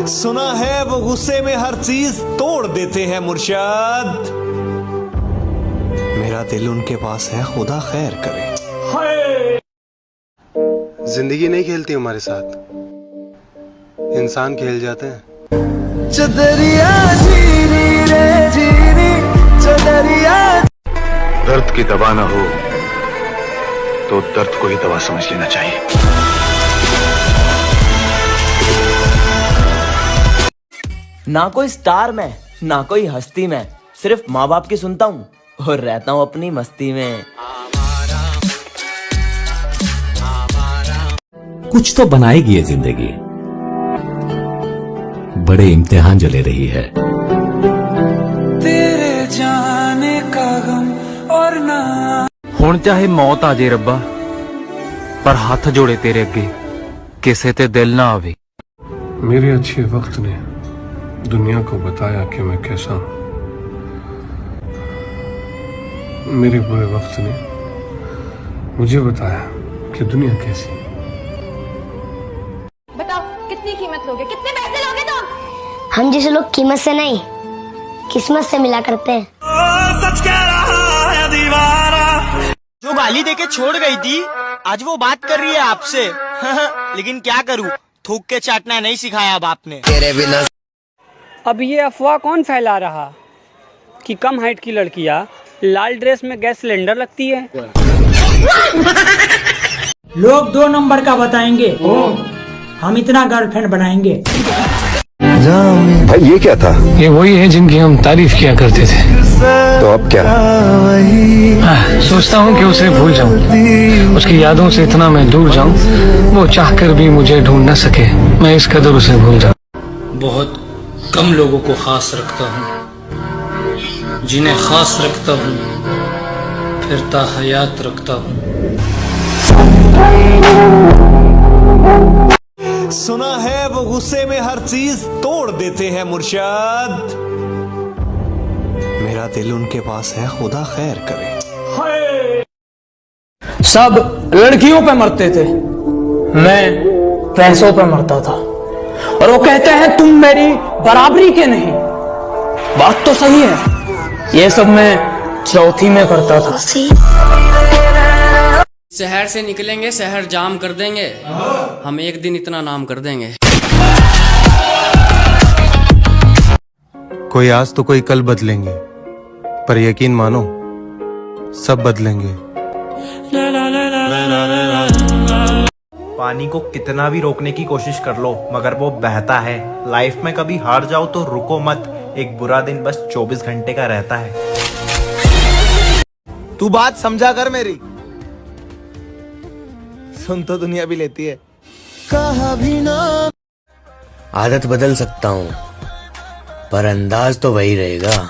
सुना है वो गुस्से में हर चीज तोड़ देते हैं मुर्शद। मेरा दिल उनके पास है, खुदा खैर करे। जिंदगी नहीं खेलती हमारे साथ, इंसान खेल जाते हैं। चदरिया जीनी रे जीनी चदरिया। दर्द की दवा ना हो तो दर्द को ही दवा समझ लेना चाहिए। ना कोई स्टार में, ना कोई हस्ती में, सिर्फ माँ बाप की सुनता हूँ और रहता हूँ अपनी मस्ती में। कुछ तो बनाएगी ये जिंदगी, बड़े इम्तिहान जो ले रही है। तेरे जाने का गम और ना हुण चाहे मौत आ जे रब्बा, पर हाथ जोड़े तेरे अगे किसे ते दिल ना आवे। मेरे अच्छे वक्त ने दुनिया को बताया कि मैं कैसा हूं। मेरे बुरे वक्त ने मुझे बताया कि दुनिया कैसी है। बताओ कितनी कीमत लोगे, कितने पैसे लोगे तुम? हम जैसे लोग कीमत से नहीं किस्मत से मिला करते हैं। सच कह रहा है दीवाना। जो गाली देके छोड़ गई थी आज वो बात कर रही है आपसे। लेकिन क्या करूं, थूक के चाटना नहीं सिखाया बाप ने। तेरे बिना अब ये अफवाह कौन फैला रहा कि कम हाइट की लड़कियां लाल ड्रेस में गैस सिलेंडर लगती है? लोग 2 नंबर का बताएंगे, हम इतना गर्लफ्रेंड बनाएंगे। भाई ये क्या था? ये वही है जिनकी हम तारीफ किया करते थे। तो अब क्या? सोचता हूँ कि उसे भूल जाऊँ, उसकी यादों से इतना मैं दूर जाऊँ, वो चाहकर भी मुझे ढूंढ न सके, मैं इस कदर उसे भूल जाऊँ। बहुत कम लोगों को खास रखता हूँ, जिन्हें खास रखता हूँ फिर ताहयात रखता हूँ। सुना है वो गुस्से में हर चीज तोड़ देते हैं मुर्शद। मेरा दिल उनके पास है, खुदा खैर करे। सब लड़कियों पे मरते थे, मैं पैसों पे मरता था। और वो कहते हैं तुम मेरी बराबरी के नहीं। बात तो सही है, ये सब मैं चौथी में करता था। शहर से निकलेंगे शहर जाम कर देंगे, हम एक दिन इतना नाम कर देंगे। कोई आज तो कोई कल बदलेंगे, पर यकीन मानो सब बदलेंगे। पानी को कितना भी रोकने की कोशिश कर लो मगर वो बहता है। लाइफ में कभी हार जाओ तो रुको मत, एक बुरा दिन बस 24 घंटे का रहता है। तू बात समझा कर मेरी, सुन तो दुनिया भी लेती है। कहा भी ना। आदत बदल सकता हूँ पर अंदाज तो वही रहेगा।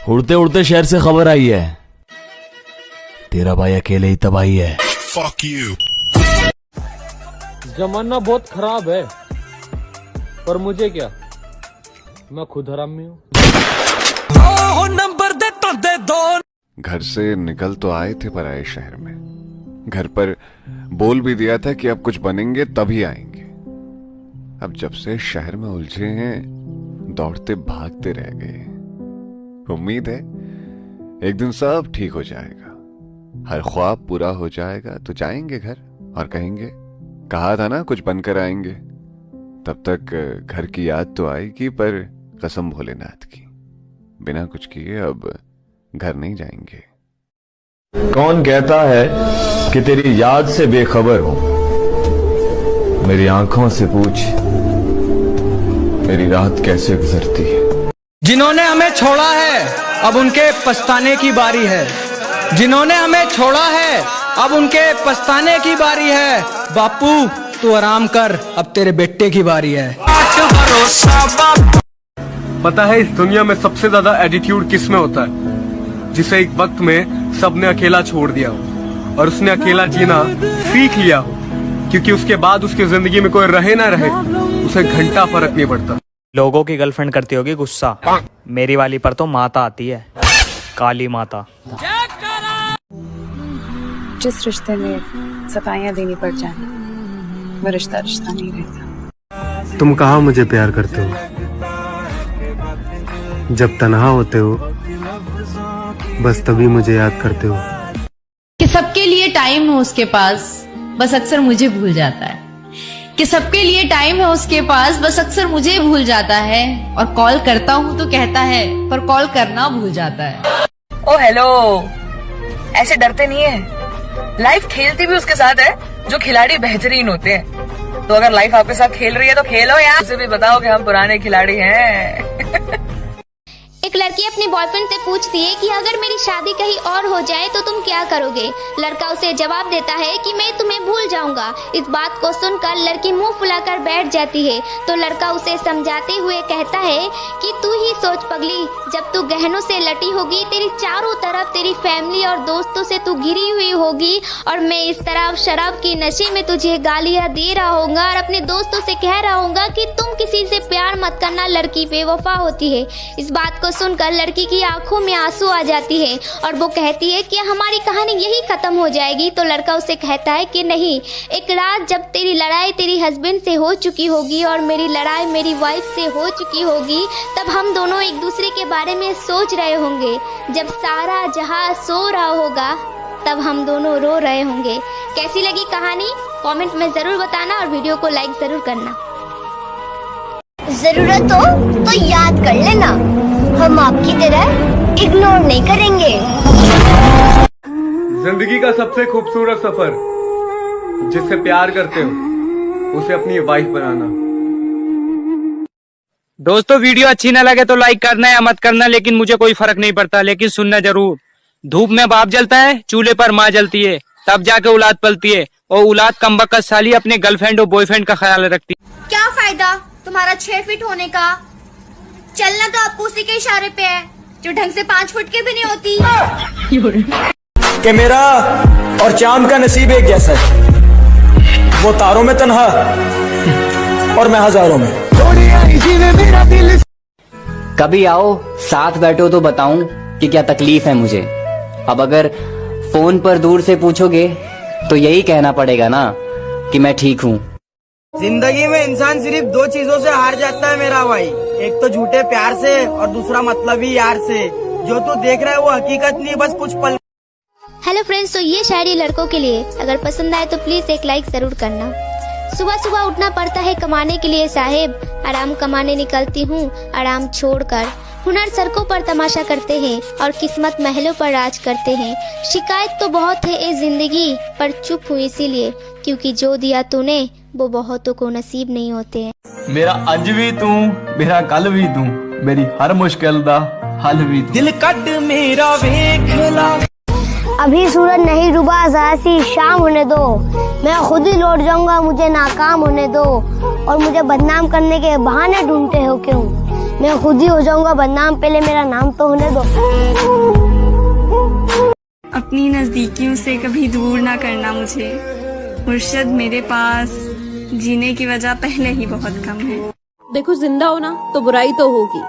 उड़ते उड़ते शहर से खबर आई है, तेरा भाई अकेले ही तबाही है। Fuck you. जमाना बहुत खराब है, पर मुझे क्या, मैं खुद हरामी हूँ। नंबर दे तो दे दो। घर से निकल तो आए थे पराए शहर में, घर पर बोल भी दिया था कि अब कुछ बनेंगे तभी आएंगे। अब जब से शहर में उलझे हैं दौड़ते भागते रह गए। उम्मीद है एक दिन सब ठीक हो जाएगा, हर ख्वाब पूरा हो जाएगा तो जाएंगे घर और कहेंगे कहा था ना कुछ बनकर आएंगे। तब तक घर की याद तो आएगी, पर कसम भोलेनाथ की बिना कुछ किए अब घर नहीं जाएंगे। कौन कहता है कि तेरी याद से बेखबर हूं? मेरी आंखों से पूछ मेरी रात कैसे गुजरती है। जिन्होंने हमें छोड़ा है अब उनके पछताने की बारी है। जिन्होंने हमें छोड़ा है अब उनके पछताने की बारी है। बापू तू आराम कर, अब तेरे बेटे की बारी है। पता है इस दुनिया में सबसे ज्यादा एटीट्यूड किस में होता है? जिसे एक वक्त में सबने अकेला छोड़ दिया हो और उसने अकेला जीना सीख लिया हो, क्योंकि उसके बाद उसकी जिंदगी में कोई रहे ना रहे उसे घंटा फर्क नहीं पड़ता। लोगों की गर्लफ्रेंड करती होगी गुस्सा, मेरी वाली पर तो माता आती है, काली माता। जिस रिश्ते में सफाइयाँ देनी पड़ जाए वो रिश्ता रिश्ता नहीं रहता। तुम कहाँ मुझे प्यार करते हो? जब तन्हा होते हो बस तभी मुझे याद करते हो। कि सबके लिए टाइम है उसके पास, बस अक्सर मुझे भूल जाता है। कि सबके लिए टाइम है उसके पास, बस अक्सर मुझे भूल जाता है। और कॉल करता हूँ तो कहता है, पर कॉल करना भूल जाता है। ओ हेलो, ऐसे डरते नहीं है। लाइफ खेलती भी उसके साथ है जो खिलाड़ी बेहतरीन होते हैं। तो अगर लाइफ आपके साथ खेल रही है तो खेलो यार, उसे भी बताओ कि हम पुराने खिलाड़ी हैं। एक लड़की अपने बॉयफ्रेंड से पूछती है कि अगर मेरी शादी कहीं और हो जाए तो तुम क्या करोगे। लड़का उसे जवाब देता है कि मैं तुम्हें भूल जाऊंगा। इस बात को सुनकर लड़की मुंह फुलाकर बैठ जाती है। तो लड़का उसे समझाते हुए कहता है कि तू ही सोच पगली, जब तू गहनों से लटी होगी, तेरी चारों तरफ तेरी फैमिली और दोस्तों से तू घिरी हुई होगी, और मैं इस तरह शराब की नशे में तुझे गालियां दे रहा होगा और अपने दोस्तों से कह रहा होगा कि तुम किसी से प्यार मत करना, लड़की बेवफा होती है। इस बात को सुनकर लड़की की आंखों में आंसू आ जाती है और वो कहती है कि हमारी कहानी यही खत्म हो जाएगी। तो लड़का उसे कहता है कि नहीं, एक रात जब तेरी लड़ाई तेरी हस्बैंड से हो चुकी होगी और मेरी लड़ाई मेरी वाइफ से हो चुकी होगी, तब हम दोनों एक दूसरे के बारे में सोच रहे होंगे। जब सारा जहां सो रहा होगा तब हम दोनों रो रहे होंगे। कैसी लगी कहानी कमेंट में जरूर बताना और वीडियो को लाइक जरूर करना। जरूरत हो तो याद कर लेना, हम आपकी तरह इग्नोर नहीं करेंगे। जिंदगी का सबसे खूबसूरत सफर, जिससे प्यार करते हो उसे अपनी वाइफ बनाना। दोस्तों वीडियो अच्छी ना लगे तो लाइक करना या मत करना, लेकिन मुझे कोई फर्क नहीं पड़ता, लेकिन सुनना जरूर। धूप में बाप जलता है, चूल्हे पर माँ जलती है, तब जाके औलाद पलती है, और औलाद कमबख्त साली अपने गर्लफ्रेंड और बॉयफ्रेंड का ख्याल रखती है। क्या फायदा तुम्हारा 6 फीट होने का, चलना तो आपको उसी के इशारे पे है जो ढंग से 5 फुट के भी नहीं होती। कि मेरा और चांद का नसीब एक जैसा है, वो तारों में तन्हा और मैं हजारों में। कभी आओ साथ बैठो तो बताऊं कि क्या तकलीफ है मुझे। अब अगर फोन पर दूर से पूछोगे तो यही कहना पड़ेगा ना कि मैं ठीक हूँ। जिंदगी में इंसान सिर्फ 2 चीजों से हार जाता है मेरा भाई, एक तो झूठे प्यार से और दूसरा मतलबी यार से। जो तू देख रहा है वो हकीकत नहीं, बस कुछ पल। हेलो फ्रेंड्स, तो ये शायरी लड़कों के लिए, अगर पसंद आए तो प्लीज एक लाइक जरूर करना। सुबह सुबह उठना पड़ता है कमाने के लिए साहेब, आराम कमाने निकलती हूँ आराम छोड़कर। हुनर सड़कों पर तमाशा करते हैं और किस्मत महलों पर राज करते हैं। शिकायत तो बहुत है ए जिंदगी, पर चुप हुई इसीलिए क्योंकि जो दिया तूने वो बहुतों को नसीब नहीं होते हैं। मेरा अज भी तू, मेरा कल भी तू, मेरी हर मुश्किल दा हल भी तू। दिल कट मेरा वेखला। अभी सूरज नहीं डूबा, जरा सी शाम होने दो, मैं खुद ही लौट जाऊंगा, मुझे नाकाम होने दो। और मुझे बदनाम करने के बहाने ढूंढते हो क्यों, मैं खुद ही हो जाऊंगा बदनाम, पहले मेरा नाम तो होने दो। अपनी नजदीकियों से कभी दूर ना करना मुझे, मुर्शद मेरे पास जीने की वजह पहले ही बहुत कम है। देखो जिंदा हो ना तो बुराई तो होगी,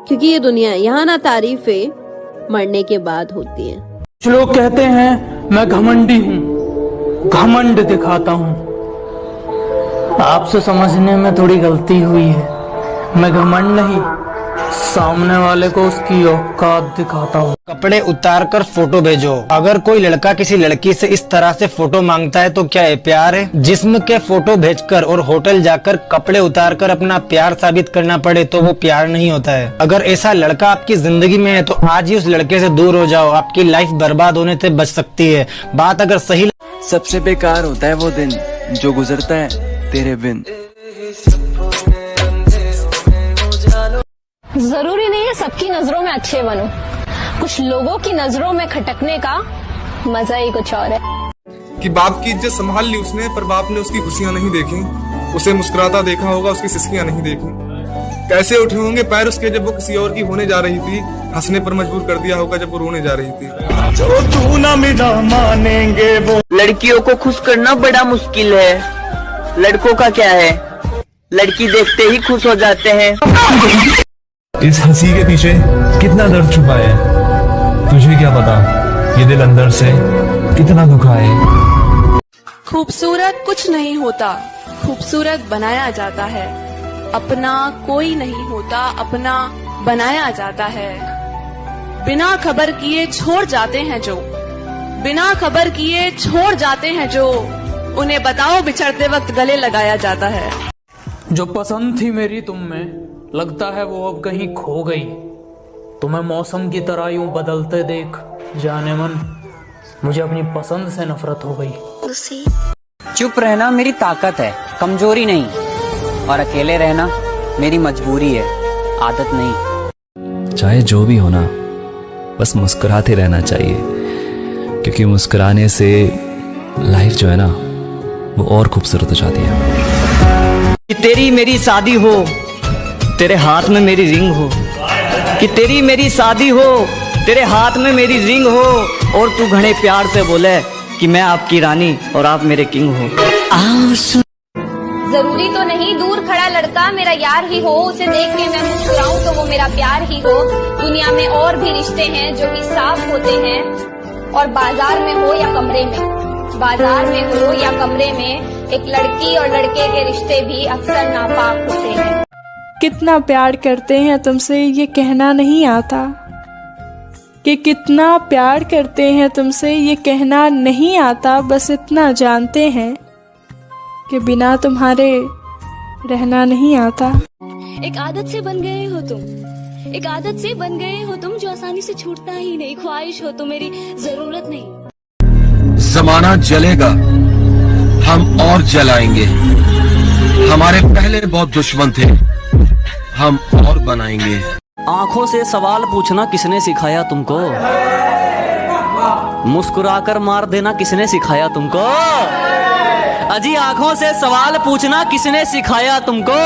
क्योंकि ये दुनिया यहाँ ना तारीफें मरने के बाद होती है। कुछ लोग कहते हैं मैं घमंडी हूँ, घमंड दिखाता हूँ। आपसे समझने में थोड़ी गलती हुई है, मैं घमंड नहीं, सामने वाले को उसकी औकात दिखाता हूँ। कपड़े उतार कर फोटो भेजो। अगर कोई लड़का किसी लड़की से इस तरह से फोटो मांगता है तो क्या ये प्यार है? जिस्म के फोटो भेजकर और होटल जाकर कपड़े उतारकर अपना प्यार साबित करना पड़े तो वो प्यार नहीं होता है। अगर ऐसा लड़का आपकी जिंदगी में है तो आज ही उस लड़के से दूर हो जाओ, आपकी लाइफ बर्बाद होने से बच सकती है। बात अगर सही। सबसे बेकार होता है वो दिन जो गुजरता है तेरे बिन। जरूरी नहीं है सबकी नजरों में अच्छे बनो, कुछ लोगों की नजरों में खटकने का मजा ही कुछ और है। कि बाप की इज्जत संभाल ली उसने, पर बाप ने उसकी खुशियां नहीं देखी। उसे मुस्कुराता देखा होगा, उसकी सिसकियां नहीं देखी। कैसे उठे होंगे पैर उसके जब वो किसी और की होने जा रही थी। हंसने पर मजबूर कर दिया होगा जब वो रोने जा रही थी। जो तू ना मिला मानेंगे वो। लड़कियों को खुश करना बड़ा मुश्किल है, लड़कों का क्या है, लड़की देखते ही खुश हो जाते हैं। इस हंसी के पीछे कितना दर्द छुपा है, तुझे क्या पता ये दिल अंदर से कितना दुखा है। खूबसूरत कुछ नहीं होता, खूबसूरत बनाया जाता है। अपना कोई नहीं होता, अपना बनाया जाता है। बिना खबर किए छोड़ जाते हैं जो, बिना खबर किए छोड़ जाते हैं जो, उन्हें बताओ बिछड़ते वक्त गले लगाया जाता है। जो पसंद थी मेरी तुम में, लगता है वो अब कहीं खो गई। तुम्हें मौसम की तरह यूं बदलते देख, जाने मन मुझे अपनी पसंद से नफरत हो गई। चुप रहना मेरी ताकत है, कमजोरी नहीं, और अकेले रहना मेरी मजबूरी है, आदत नहीं। चाहे जो भी हो ना, बस मुस्कुराते रहना चाहिए, क्योंकि मुस्कुराने से लाइफ जो है ना वो और खूबसूरत हो जाती है। कि तेरी मेरी शादी हो, तेरे हाथ में मेरी रिंग हो, कि तेरी मेरी शादी हो, तेरे हाथ में मेरी रिंग हो, और तू घने प्यार से बोले कि मैं आपकी रानी और आप मेरे किंग हो। जरूरी तो नहीं दूर खड़ा लड़का मेरा यार ही हो, उसे देख के मैं मुस्कुराऊं तो वो मेरा प्यार ही हो। दुनिया में और भी रिश्ते हैं जो कि साफ होते हैं, और बाजार में हो या कमरे में, बाजार में हो या कमरे में, एक लड़की और लड़के के रिश्ते भी अक्सर नापाक होते हैं। कितना प्यार करते हैं तुमसे ये कहना नहीं आता, कि कितना प्यार करते हैं तुमसे ये कहना नहीं आता। बस इतना जानते हैं कि बिना तुम्हारे रहना नहीं आता। एक आदत से बन गए हो तुम, एक आदत से बन गए हो तुम, जो आसानी से छूटता ही नहीं। ख्वाहिश हो तो मेरी जरूरत नहीं। जमाना जलेगा, हम और जलाएंगे। हमारे पहले बहुत दुश्मन थे, हम और बनाएंगे। आंखों से सवाल पूछना किसने सिखाया तुमको? मुस्कुराकर मार देना किसने सिखाया तुमको? अजी आंखों से सवाल पूछना किसने सिखाया तुमको?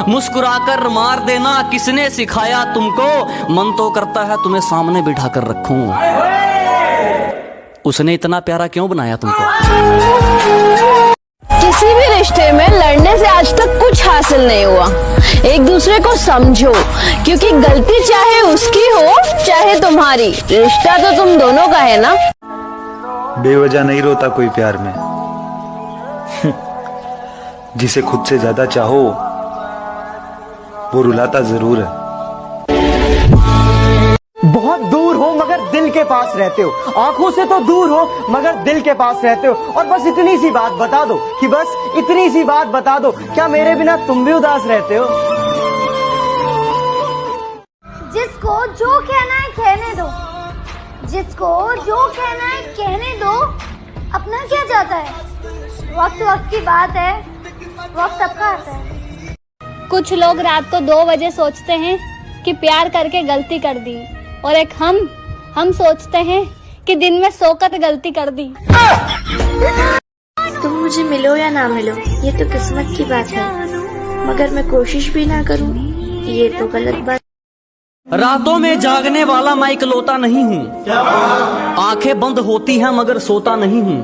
मुस्कुराकर मार देना किसने सिखाया तुमको? मन तो करता है तुम्हें सामने बिठाकर रखूं, उसने इतना प्यारा क्यों बनाया तुमको? किसी भी रिश्ते में लड़ने से आज तक कुछ हासिल नहीं हुआ। एक दूसरे को समझो, क्योंकि गलती चाहे उसकी हो चाहे तुम्हारी, रिश्ता तो तुम दोनों का है ना। बेवजह नहीं रोता कोई प्यार में, जिसे खुद से ज्यादा चाहो वो रुलाता जरूर है। बहुत दूर हो मगर दिल के पास रहते हो, आंखों से तो दूर हो मगर दिल के पास रहते हो। और बस इतनी सी बात बता दो, कि बस इतनी सी बात बता दो, क्या मेरे बिना तुम भी उदास रहते हो? जिसको जो कहना है कहने दो, जिसको जो कहना है कहने दो। अपना क्या जाता है, वक्त वक्त की बात है, वक्त सबका आता है। कुछ लोग रात को 2 बजे सोचते हैं कि प्यार करके गलती कर दी, और एक हम सोचते हैं कि दिन में सोकर गलती कर दी। तुम मुझे मिलो या ना मिलो ये तो किस्मत की बात है, मगर मैं कोशिश भी ना करूं ये तो गलत बात। रातों में जागने वाला मैं इकलौता नहीं हूँ, आंखें बंद होती हैं मगर सोता नहीं हूँ।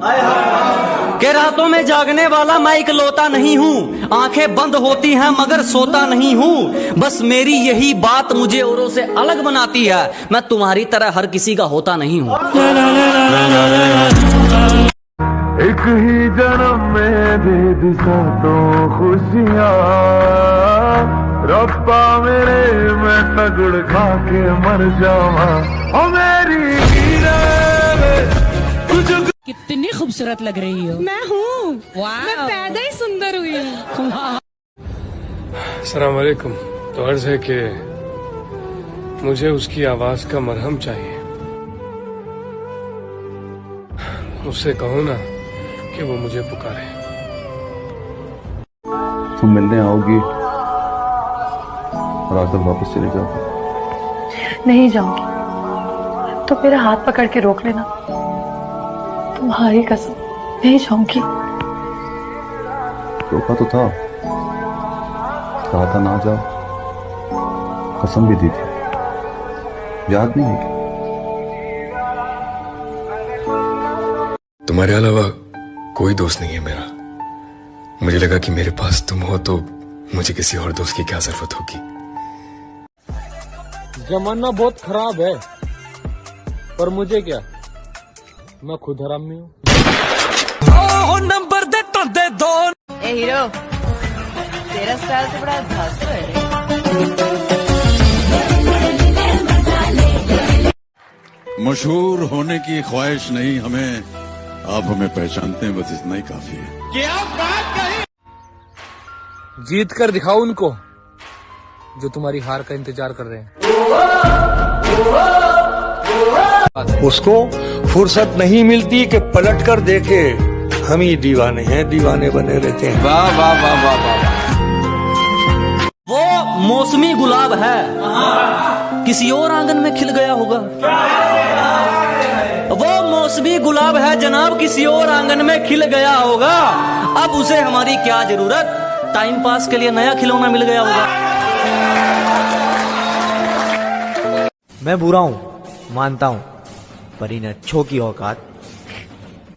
कि रातों में जागने वाला मैं इकलौता नहीं हूँ, आंखें बंद होती हैं मगर सोता नहीं हूँ। बस मेरी यही बात मुझे औरों से अलग बनाती है, मैं तुम्हारी तरह हर किसी का होता नहीं हूँ। एक ही जन्म में दे दी तो खुशियाँ, रब्बा मेरे मैं तगड़ खा के मर जावा। ओ मेरी कितनी खूबसूरत लग रही हो। मैं हूँ, मैं पैदा ही सुंदर हुई हूँ। अस्सलाम वालेकुम। तो अर्ज है कि मुझे उसकी आवाज का मरहम चाहिए। उससे कहो ना कि वो मुझे पुकारे। तुम मिलने आओगी और आकर वापस चले जाओगी? नहीं जाऊंगी तो मेरा हाथ पकड़ के रोक लेना, तुम्हारी कसम नहीं जाऊंगी। रोका तो था, कहा था ना जाओ, कसम भी दी थी, याद नहीं है? तुम्हारे अलावा कोई दोस्त नहीं है मेरा। मुझे लगा कि मेरे पास तुम हो तो मुझे किसी और दोस्त की क्या जरूरत होगी। जमाना बहुत खराब है, पर मुझे क्या, मैं खुद हरामी हूँ। नंबर दे दो। ए हीरो, तेरा स्टाइल तो बड़ा धांसू है रे। मशहूर होने की ख्वाहिश नहीं हमें, आप हमें पहचानते हैं, बस इतना ही काफी है। क्या बात कही। जीत कर दिखाओ उनको जो तुम्हारी हार का इंतजार कर रहे हैं। उसको फुर्सत नहीं मिलती कि पलट कर देखे। हम ही दीवाने हैं, दीवाने बने रहते हैं। वाह वाह वाह वाह वाह। वो मौसमी गुलाब है, किसी और आंगन में खिल गया होगा। वो मौसमी गुलाब है जनाब, किसी और आंगन में खिल गया होगा। अब उसे हमारी क्या जरूरत, टाइम पास के लिए नया खिलौना मिल गया होगा। मैं बुरा हूँ मानता हूँ, पर इन अच्छों की औकात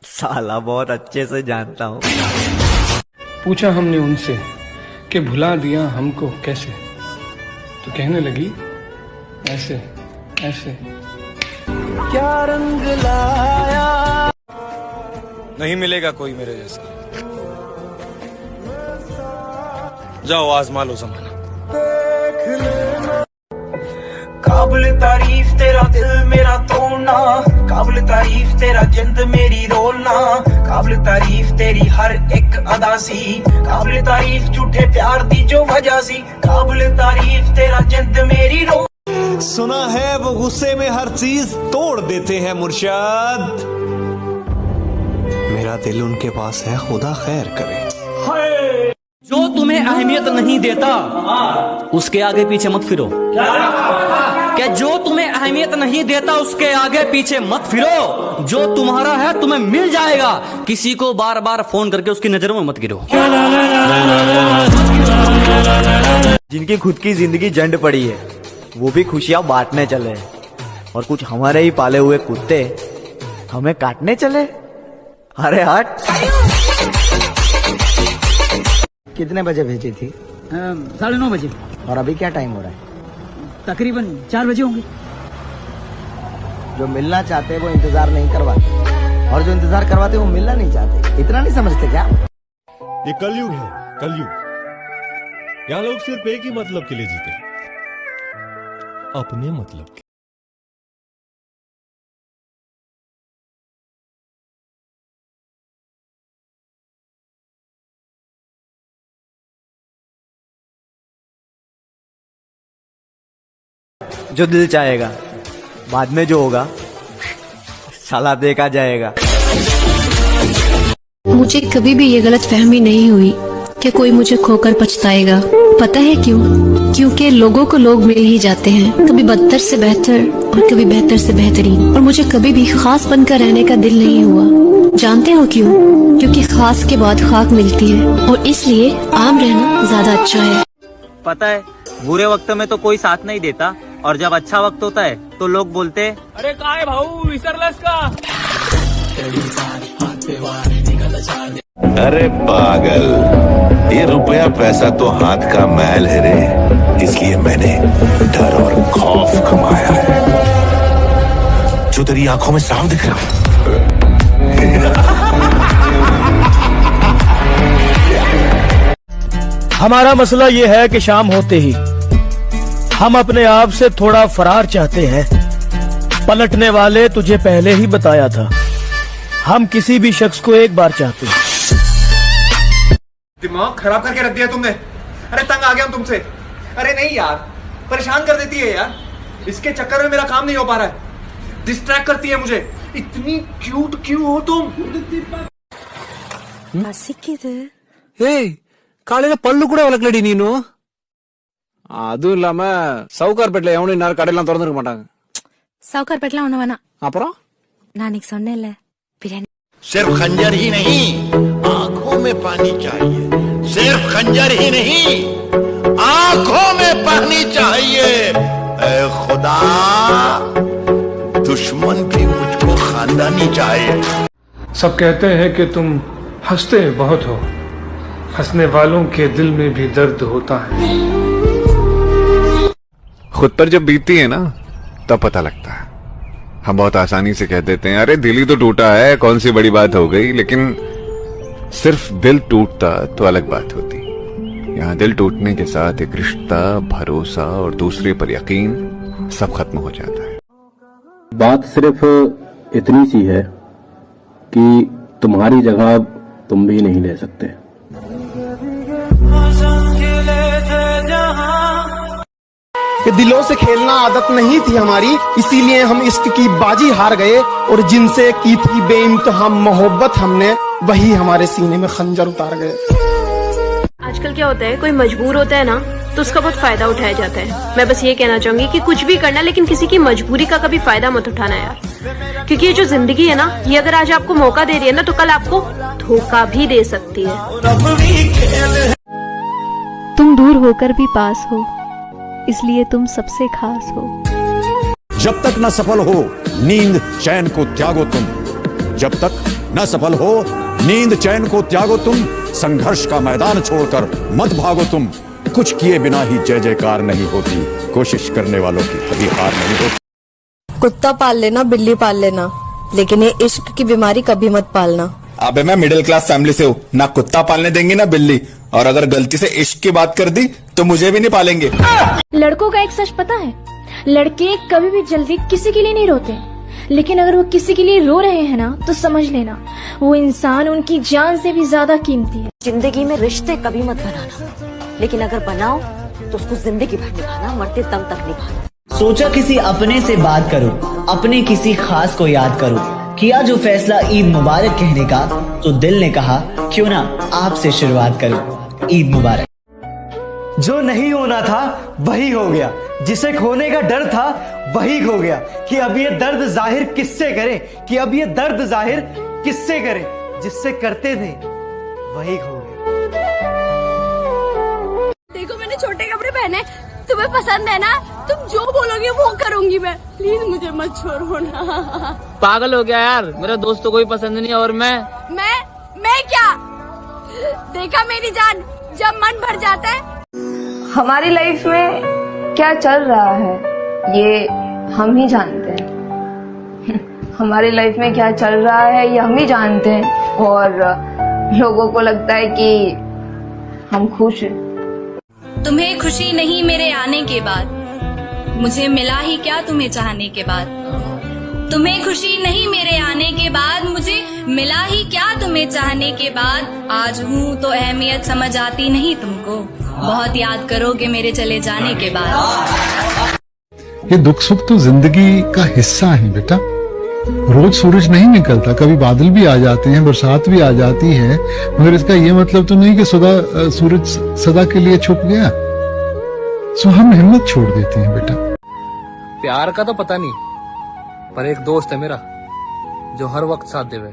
साला बहुत अच्छे से जानता हूँ। पूछा हमने उनसे कि भुला दिया हमको कैसे, तो कहने लगी ऐसे ऐसे। क्या रंग लाया। नहीं मिलेगा कोई मेरे जैसा। जाओ आजमा लो जमाना। काबिल तारीफ तेरा दिल मेरा तोड़ना, काबिल तारीफ तेरा जिंद मेरी रोलना, काबिल तारीफ तेरी हर एक अदा सी, काबिल तारीफ झूठे प्यार दी जो वजह सी, काबिल तारीफ तेरा जिंद मेरी रोल। सुना है वो गुस्से में हर चीज तोड़ देते हैं मुर्शिद। मेरा दिल उनके पास है, खुदा खैर करे। जो तुम्हें अहमियत नहीं देता उसके आगे पीछे मत फिरो। क्या जो तुम्हें अहमियत नहीं देता उसके आगे पीछे मत फिरो। जो तुम्हारा है तुम्हें मिल जाएगा, किसी को बार बार फोन करके उसकी नजरों में मत गिरो। जिनकी खुद की जिंदगी जंड पड़ी है वो भी खुशियां बांटने चले, और कुछ हमारे ही पाले हुए कुत्ते हमें काटने चले। अरे हट। कितने बजे भेजी थी? 9:30 बजे। और अभी क्या टाइम हो रहा है? तकरीबन 4 बजे होंगे। जो मिलना चाहते वो इंतजार नहीं करवाते, और जो इंतजार करवाते वो मिलना नहीं चाहते। इतना नहीं समझते क्या? ये कलयुग है, कलयुग। यहाँ लोग सिर्फ एक ही मतलब के लिए जीते, अपने मतलब के। जो दिल चाहेगा, बाद में जो होगा साला देखा जाएगा। मुझे कभी भी ये गलत फहमी नहीं हुई कि कोई मुझे खोकर पछताएगा। पता है क्यों? क्योंकि लोगों को लोग मिल ही जाते हैं, कभी बदतर से बेहतर और कभी बेहतर से बेहतरीन, और मुझे कभी भी खास बनकर रहने का दिल नहीं हुआ। जानते हो क्यों? क्योंकि खास के बाद खाक मिलती है, और इसलिए आम रहना ज्यादा अच्छा है। पता है बुरे वक्त में तो कोई साथ नहीं देता, और जब अच्छा वक्त होता है तो लोग बोलते अरे का है भाऊ विसरलास का। अरे पागल, ये रुपया पैसा तो हाथ का मैल है रे, इसलिए मैंने डर और खौफ कमाया है जो तेरी आंखों में साफ दिख रहा है। हमारा मसला ये है कि शाम होते ही हम अपने आप से थोड़ा फरार चाहते हैं। पलटने वाले तुझे पहले ही बताया था, हम किसी भी शख्स को एक बार चाहते हैं। दिमाग खराब करके रख दिया तुमने। अरे तंग आ गया हूं तुमसे। अरे नहीं यार, परेशान कर देती है यार, इसके चक्कर में मेरा काम नहीं हो पा रहा है, डिस्ट्रैक्ट करती है मुझे। इतनी क्यूट क्यों हो तुम? ಕಾಳಿನ ಪಲ್ಲು ಕೂಡ ಒಳಗಡಿ ನೀನು. அதுவும் இல்லாம சவுகார்பேட்ல எவனும் இந்நேரம் கடையெல்லாம் திறந்துருக்க மாட்டாங்க. சவுகார்பேட்லாம் ஒண்ணு வேணாம். அப்புறம் நான் இன்னைக்கு சொன்னேன்ல பிரியாணி. सिर्फ खंजर ही नहीं, आंखों में पानी चाहिए। सिर्फ खंजर ही नहीं, आंखों में पानी चाहिए। ऐ खुदा, दुश्मन भी मुझको खानदानी चाहिए। सब कहते हैं कि तुम हंसते बहुत हो, हंसने वालों के दिल में भी दर्द होता है। खुद पर जब बीतती है ना तब पता लगता है। हम बहुत आसानी से कह देते हैं अरे दिल ही तो टूटा है, कौन सी बड़ी बात हो गई, लेकिन सिर्फ दिल टूटता तो अलग बात होती, यहाँ दिल टूटने के साथ एक रिश्ता, भरोसा और दूसरे पर यकीन सब खत्म हो जाता है। बात सिर्फ इतनी सी है कि तुम्हारी जगह तुम भी नहीं ले सकते। कि दिलों से खेलना आदत नहीं थी हमारी, इसीलिए हम इश्क की बाजी हार गए, और जिनसे की थी बेइंतहा मोहब्बत हमने, वही हमारे सीने में खंजर उतार गए। आजकल क्या होता है, कोई मजबूर होता है ना तो उसका बहुत फायदा उठाया जाता है। मैं बस ये कहना चाहूंगी कि कुछ भी करना, लेकिन किसी की मजबूरी का कभी फायदा मत उठाना यार, क्योंकि ये जो जिंदगी है ना, ये अगर आज आपको मौका दे रही है ना, तो कल आपको धोखा भी दे सकती है। तुम दूर होकर भी पास हो, इसलिए तुम सबसे खास हो। जब तक न सफल हो नींद चैन को त्यागो तुम, जब तक न सफल हो नींद चैन को त्यागो तुम, संघर्ष का मैदान छोड़कर मत भागो तुम, कुछ किए बिना ही जय जयकार नहीं होती, कोशिश करने वालों की कभी हार नहीं होती। कुत्ता पाल लेना, बिल्ली पाल लेना, लेकिन ये इश्क की बीमारी कभी मत पालना। अबे मैं मिडिल क्लास फैमिली से हूँ, ना कुत्ता पालने देंगे ना बिल्ली, और अगर गलती से इश्क की बात कर दी तो मुझे भी नहीं पालेंगे। लड़कों का एक सच पता है, लड़के कभी भी जल्दी किसी के लिए नहीं रोते, लेकिन अगर वो किसी के लिए रो रहे हैं ना, तो समझ लेना वो इंसान उनकी जान से भी ज्यादा कीमती है। जिंदगी में रिश्ते कभी मत बनाना, लेकिन अगर बनाओ तो उसको जिंदगी भर निभाना, मरते दम तक निभाना। सोचा किसी अपने से बात करो, अपने किसी खास को याद करो, किया जो फैसला ईद मुबारक कहने का, तो दिल ने कहा क्यों ना आपसे शुरुआत करो, ईद मुबारक। जो नहीं होना था वही हो गया, जिसे खोने का डर था वही खो गया, कि अब ये दर्द जाहिर किससे करें, कि अब ये दर्द जाहिर किससे करें, जिससे करते थे वही खो गया। देखो मैंने छोटे कपड़े पहने, तुम्हें पसंद है ना, तुम जो बोलोगे वो करूंगी मैं, प्लीज मुझे मत छोड़ो ना। पागल हो गया यार, मेरा दोस्त तो कोई पसंद नहीं, और मैं क्या देखा मेरी जान, जब मन भर जाता है। हमारी लाइफ में क्या चल रहा है ये हम ही जानते हैं। हमारी लाइफ में क्या चल रहा है ये हम ही जानते हैं, और लोगों को लगता है कि हम खुश हैं। तुम्हें खुशी नहीं मेरे आने के बाद, मुझे मिला ही क्या तुम्हें चाहने के बाद। तुम्हें खुशी नहीं मेरे आने के बाद, मुझे मिला ही क्या तुम्हें चाहने के बाद। आज हूँ तो अहमियत समझ आती नहीं तुमको, बहुत याद करोगे मेरे चले जाने के बाद। ये दुख सुख तो जिंदगी का हिस्सा है बेटा, रोज सूरज नहीं निकलता, कभी बादल भी आ जाते हैं, बरसात भी आ जाती है, मगर इसका ये मतलब तो नहीं कि सूरज सदा के लिए छुप गया। सो हम हिम्मत छोड़ देते हैं बेटा। प्यार का तो पता नहीं, पर एक दोस्त है मेरा जो हर वक्त साथ देवे।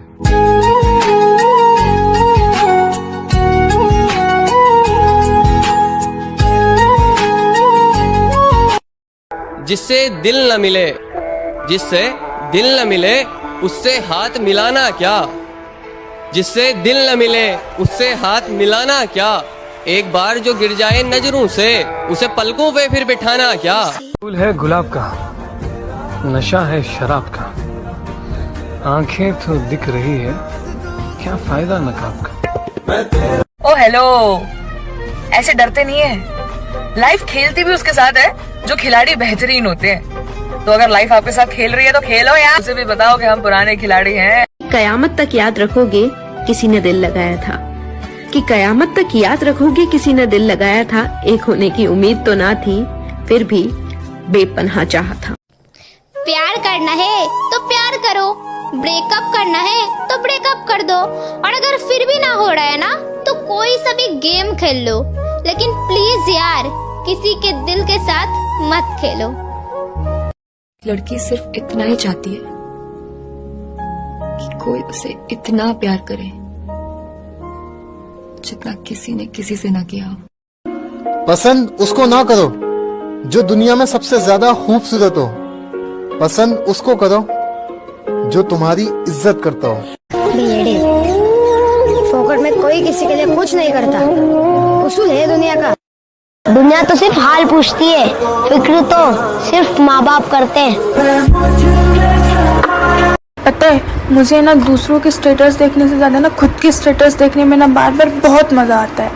जिससे दिल न मिले, जिससे दिल न मिले उससे हाथ मिलाना क्या, जिससे दिल न मिले उससे हाथ मिलाना क्या। एक बार जो गिर जाए नजरों से उसे पलकों पे फिर बिठाना क्या। फूल है गुलाब का, नशा है शराब का, आंखें तो दिख रही है, क्या फायदा नकाब का। ओ हेलो, ऐसे डरते नहीं है, लाइफ खेलती भी उसके साथ है जो खिलाड़ी बेहतरीन होते हैं। तो अगर लाइफ आपके साथ खेल रही है तो खेलो यार, उसे भी बताओ कि हम पुराने खिलाड़ी हैं। कयामत तक याद रखोगे किसी ने दिल लगाया था, कि कयामत तक याद रखोगे किसी ने दिल लगाया था। एक होने की उम्मीद तो ना थी, फिर भी बेपनाह चाहा था। प्यार करना है तो प्यार करो, ब्रेकअप करना है तो ब्रेकअप कर दो, और अगर फिर भी ना हो रहा है ना तो कोई सा भी गेम खेल लो, लेकिन प्लीज यार किसी के दिल के साथ मत खेलो। लड़की सिर्फ इतना ही चाहती है कि कोई उसे इतना प्यार करे जितना किसी ने किसी से ना किया। पसंद उसको ना करो जो दुनिया में सबसे ज्यादा खूबसूरत हो, पसंद उसको करो जो तुम्हारी इज्जत करता हो। फोकट में कोई किसी के लिए कुछ नहीं करता, उसूल है दुनिया का। दुनिया तो सिर्फ हाल पूछती है, फिक्र तो सिर्फ माँ बाप करते हैं। पता है मुझे ना दूसरों के स्टेटस देखने से ज्यादा ना खुद के स्टेटस देखने में ना बार बार बहुत मजा आता है।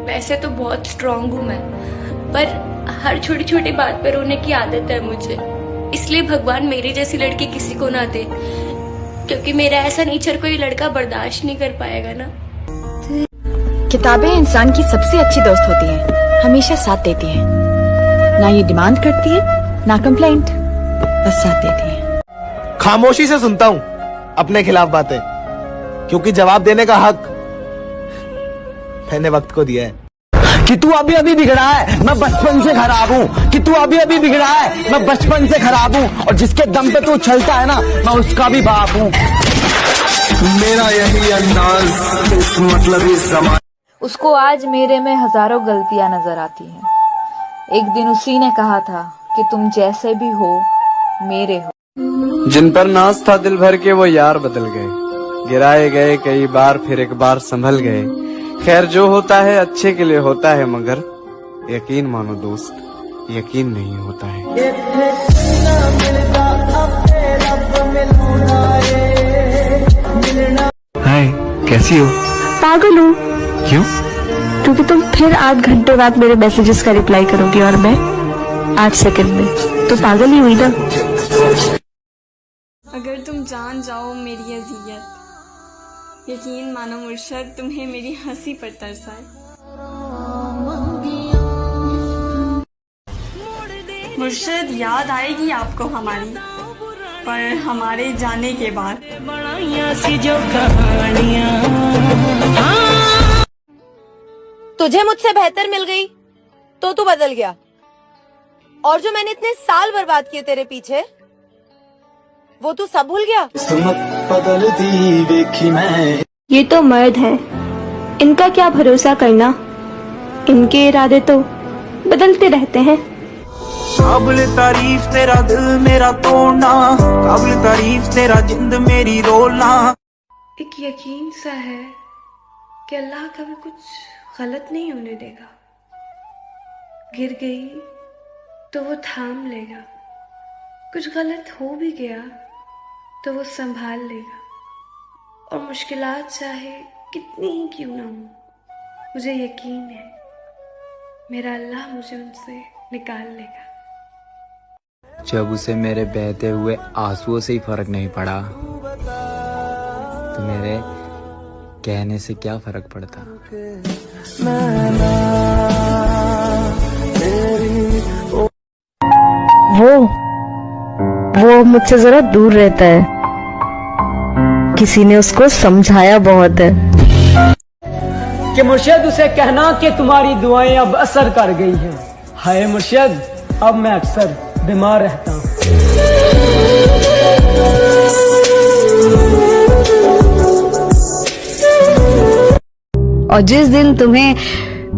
वैसे तो बहुत स्ट्रांग हूँ मैं, पर हर छोटी छोटी बात पर रोने की आदत है मुझे। इसलिए भगवान मेरी जैसी लड़की किसी को ना दे, क्योंकि मेरा ऐसा नेचर कोई लड़का बर्दाश्त नहीं कर पाएगा ना। किताबें इंसान की सबसे अच्छी दोस्त होती हैं, हमेशा साथ देती हैं। ना ये डिमांड करती है ना कंप्लेंट, बस साथ देती है। खामोशी से सुनता हूँ अपने खिलाफ बातें, क्योंकि जवाब देने का हक मैंने वक्त को दिया है। कि तू अभी अभी बिगड़ा है, मैं बचपन से खराब हूँ। कि तू अभी अभी बिगड़ा है, मैं बचपन से खराब हूँ। और जिसके दम पे तू चलता है ना, मैं उसका भी बाप हूँ। मेरा यही अंदाज, मतलब इस ज़माने। उसको आज मेरे में हजारों गलतियां नजर आती हैं। एक दिन उसी ने कहा था कि तुम जैसे भी हो मेरे हो। जिन पर नाज था दिल भर के वो यार बदल गए, गिराए गए कई बार फिर एक बार संभल गए। खैर जो होता है अच्छे के लिए होता है, मगर यकीन मानो दोस्त यकीन नहीं होता है। हाय, कैसी हो? पागल हूँ। क्यों? क्योंकि तुम फिर 8 घंटे बाद मेरे मैसेजेस का रिप्लाई करोगी और मैं 8 सेकंड में, तो पागल ही हुई ना। अगर तुम जान जाओ मेरी अज़ियत, यकीन मानो मुर्शद तुम्हें मेरी हंसी पर तरस आए। मुर्शद याद आएगी आपको हमारी, पर हमारे जाने के बाद। तुझे मुझसे बेहतर मिल गई तो तू बदल गया, और जो मैंने इतने साल बर्बाद किए तेरे पीछे वो तू सब भूल गया। ये तो मर्द है, इनका क्या भरोसा करना, इनके इरादे तो बदलते रहते हैं। काबिल तारीफ तेरा दिल मेरा तोड़ना, काबिल तारीफ तेरा जिंद मेरी रोलना। एक यकीन सा है कि अल्लाह कभी कुछ गलत नहीं होने देगा। गिर गई तो वो थाम लेगा, कुछ गलत हो भी गया तो वो संभाल लेगा। और मुश्किलात चाहे कितनी ही क्यों ना हो, मुझे यकीन है मेरा अल्लाह मुझे उनसे निकाल लेगा। जब उसे मेरे बहते हुए आंसुओं से ही फर्क नहीं पड़ा, तो मेरे कहने से क्या फर्क पड़ता। वो मुझसे जरा दूर रहता है, किसी ने उसको समझाया बहुत है। कि मुर्शिद उसे कहना कि तुम्हारी दुआएं अब असर कर गई हैं। हाय मुर्शिद, अब मैं अक्सर बीमार रहता हूँ। और जिस दिन तुम्हें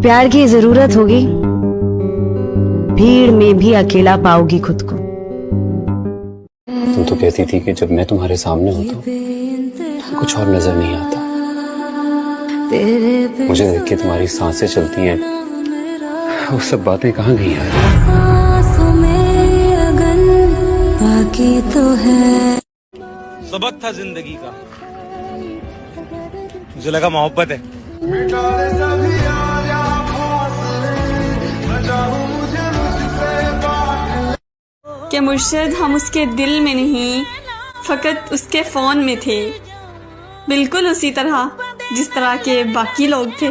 प्यार की जरूरत होगी, भीड़ में भी अकेला पाओगी खुद को। तुम तो कहती थी कि जब मैं तुम्हारे सामने होता हूँ तो कुछ और नजर नहीं आता। मुझे देख के तुम्हारी सांसें चलती हैं, वो सब बातें कहाँ गई यार? तो है सबक था जिंदगी का, मुझे लगा मोहब्बत है। कि मुर्शिद हम उसके दिल में नहीं, फकत उसके फोन में थे, बिल्कुल उसी तरह जिस तरह के बाकी लोग थे।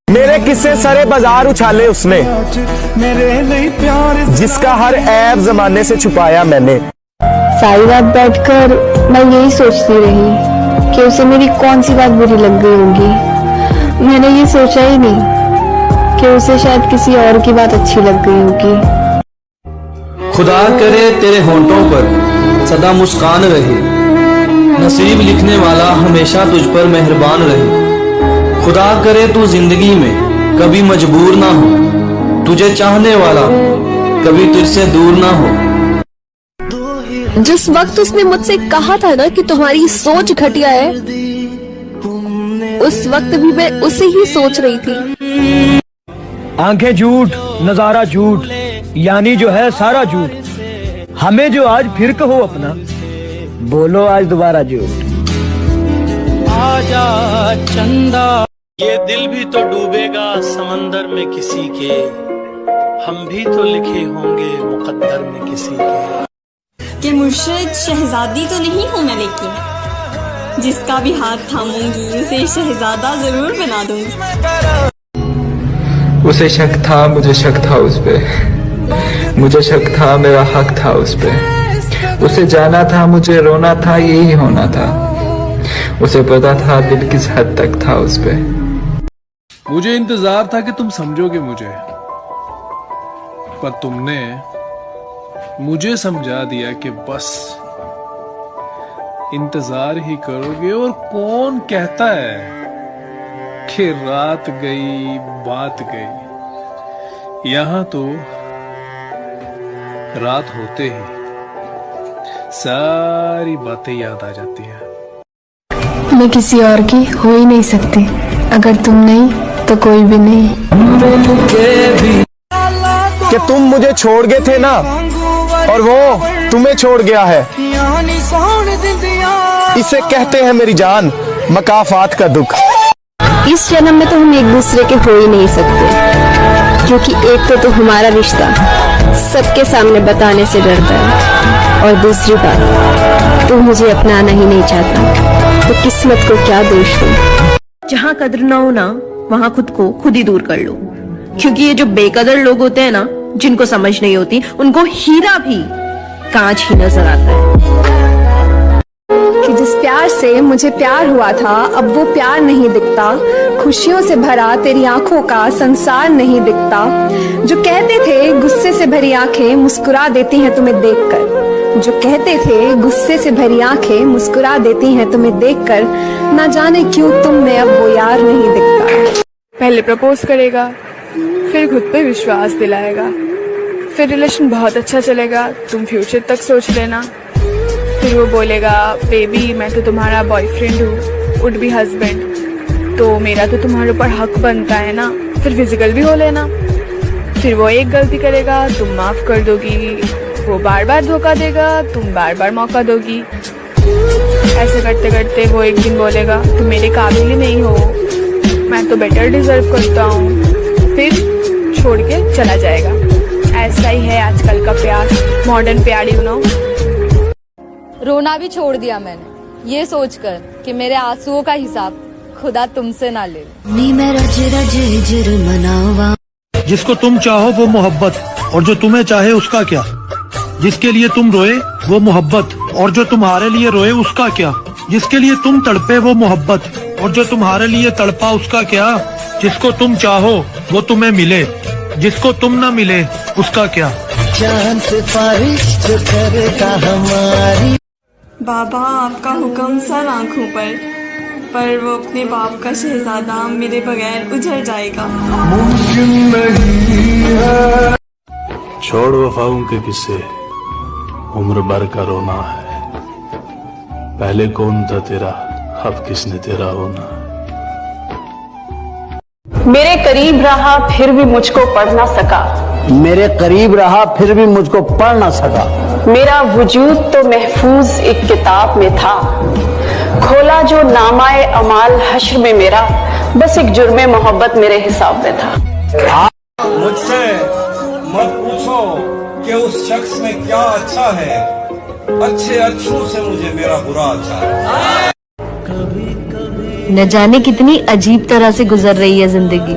मेरे किस्से सारे बाजार उछाले उसने, जिसका हर ऐब जमाने से छुपाया मैंने। सारी रात बैठकर मैं यही सोचती रही कि उसे मेरी कौन सी बात बुरी लग गई होगी। मैंने ये सोचा ही नहीं कि उसे शायद किसी और की बात अच्छी लग गई होगी। खुदा करे तेरे होंठों पर सदा मुस्कान रहे, नसीब लिखने वाला हमेशा तुझ पर मेहरबान रहे। खुदा करे तू जिंदगी में कभी मजबूर ना हो, तुझे चाहने वाला कभी तुझसे दूर ना हो। जिस वक्त उसने मुझसे कहा था ना कि तुम्हारी सोच घटिया है, उस वक्त भी मैं उसे ही सोच रही थी। आंखें झूठ, नजारा झूठ, यानी जो है सारा झूठ। हमें जो आज फिर कहो अपना, बोलो आज दोबारा झूठ। आजा चंदा, ये दिल भी तो डूबेगा समंदर में किसी के, हम भी तो लिखे होंगे मुकद्दर में किसी के। कि मुर्शिद शहजादी तो नहीं हूँ मैं, लेकिन जिसका भी हाथ थामूंगी उसे शहजादा जरूर बना दूंगी। उसे शक था, मुझे शक था उस पे, मुझे शक था, मेरा हक था उस पे। उसे जाना था, मुझे रोना था, यही होना था। उसे पता था दिल किस हद तक था उस पे। मुझे इंतजार था कि तुम समझोगे मुझे, पर तुमने मुझे समझा दिया कि बस इंतजार ही करोगे। और कौन कहता है कि रात गई बात गई, यहां तो रात होते ही सारी बातें याद आ जाती हैं। मैं किसी और की हो ही नहीं सकती, अगर तुम नहीं तो कोई भी नहीं। कि तुम मुझे छोड़ गए थे ना, और वो तुम्हें छोड़ गया है, इसे कहते हैं मेरी जान मकाफात का दुख। इस जन्म में तो हम एक दूसरे के हो ही नहीं सकते, क्योंकि एक तो हमारा रिश्ता सबके सामने बताने से डरता है, और दूसरी बात तू मुझे अपनाना ही नहीं चाहता, तो किस्मत को क्या दोष दूं। जहाँ कद्र ना हो ना, वहाँ खुद को खुद ही दूर कर लो, क्योंकि ये जो बेकदर लोग होते हैं ना, जिनको समझ नहीं होती, उनको हीरा भी कांच ही नजर आता है। कि जिस प्यार से मुझे प्यार हुआ था, अब वो प्यार नहीं दिखता। खुशियों से भरा तेरी आंखों का संसार नहीं दिखता। जो कहते थे गुस्से से भरी आंखें मुस्कुरा देती हैं तुम्हें देखकर, जो कहते थे गुस्से से भरी आंखें मुस्कुरा देती हैं तुम्हें देखकर, ना जाने क्यों तुम में अब वो यार नहीं दिखता। पहले प्रपोज करेगा, फिर खुद पे विश्वास दिलाएगा, फिर रिलेशन बहुत अच्छा चलेगा, तुम फ्यूचर तक सोच लेना। फिर वो बोलेगा बेबी मैं तो तुम्हारा बॉयफ्रेंड हूँ, वुड बी हस्बैंड, तो मेरा तो तुम्हारे ऊपर हक बनता है ना। फिर फिजिकल भी हो लेना। फिर वो एक गलती करेगा, तुम माफ कर दोगी, वो बार बार धोखा देगा, तुम बार बार मौका दोगी। ऐसे करते करते वो एक दिन बोलेगा तुम मेरे काबिल ही नहीं हो, मैं तो बेटर डिजर्व करता हूँ, फिर छोड़ के चला जाएगा। ऐसा ही है आजकल का प्यार, मॉडर्न प्यार, यू नो। रोना भी छोड़ दिया मैंने, ये सोचकर कि मेरे आंसुओं का हिसाब खुदा तुमसे ना ले। जिसको तुम चाहो वो मोहब्बत, और जो तुम्हें चाहे उसका क्या। जिसके लिए तुम रोए वो मोहब्बत, और जो तुम्हारे लिए रोए उसका क्या। जिसके लिए तुम तड़पे वो मोहब्बत, और जो तुम्हारे लिए तड़पा उसका क्या। जिसको तुम चाहो वो तुम्हें मिले, जिसको तुम ना मिले उसका क्या। जान से बारिश जो करेगा हमारी। बाबा आपका हुक्म सर आंखों पर वो अपने बाप का शहजादा मेरे बगैर उजड़ जाएगा। मुमकिन नहीं है। छोड़ वफाओं के किस्से, उम्र भर का रोना है। पहले कौन था तेरा, अब किसने तेरा होना। मेरे करीब रहा फिर भी मुझको पढ़ ना सका, मेरे करीब रहा फिर भी मुझको पढ़ ना सका। मेरा वजूद तो महफूज एक किताब में था, खोला जो नामाए अमाल हश्र में मेरा, बस एक जुर्मे मोहब्बत मेरे हिसाब में था। मुझसे मत पूछो कि उस शख्स में क्या अच्छा है, अच्छे अच्छों से मुझे मेरा बुरा अच्छा है। न जाने कितनी अजीब तरह से गुजर रही है जिंदगी।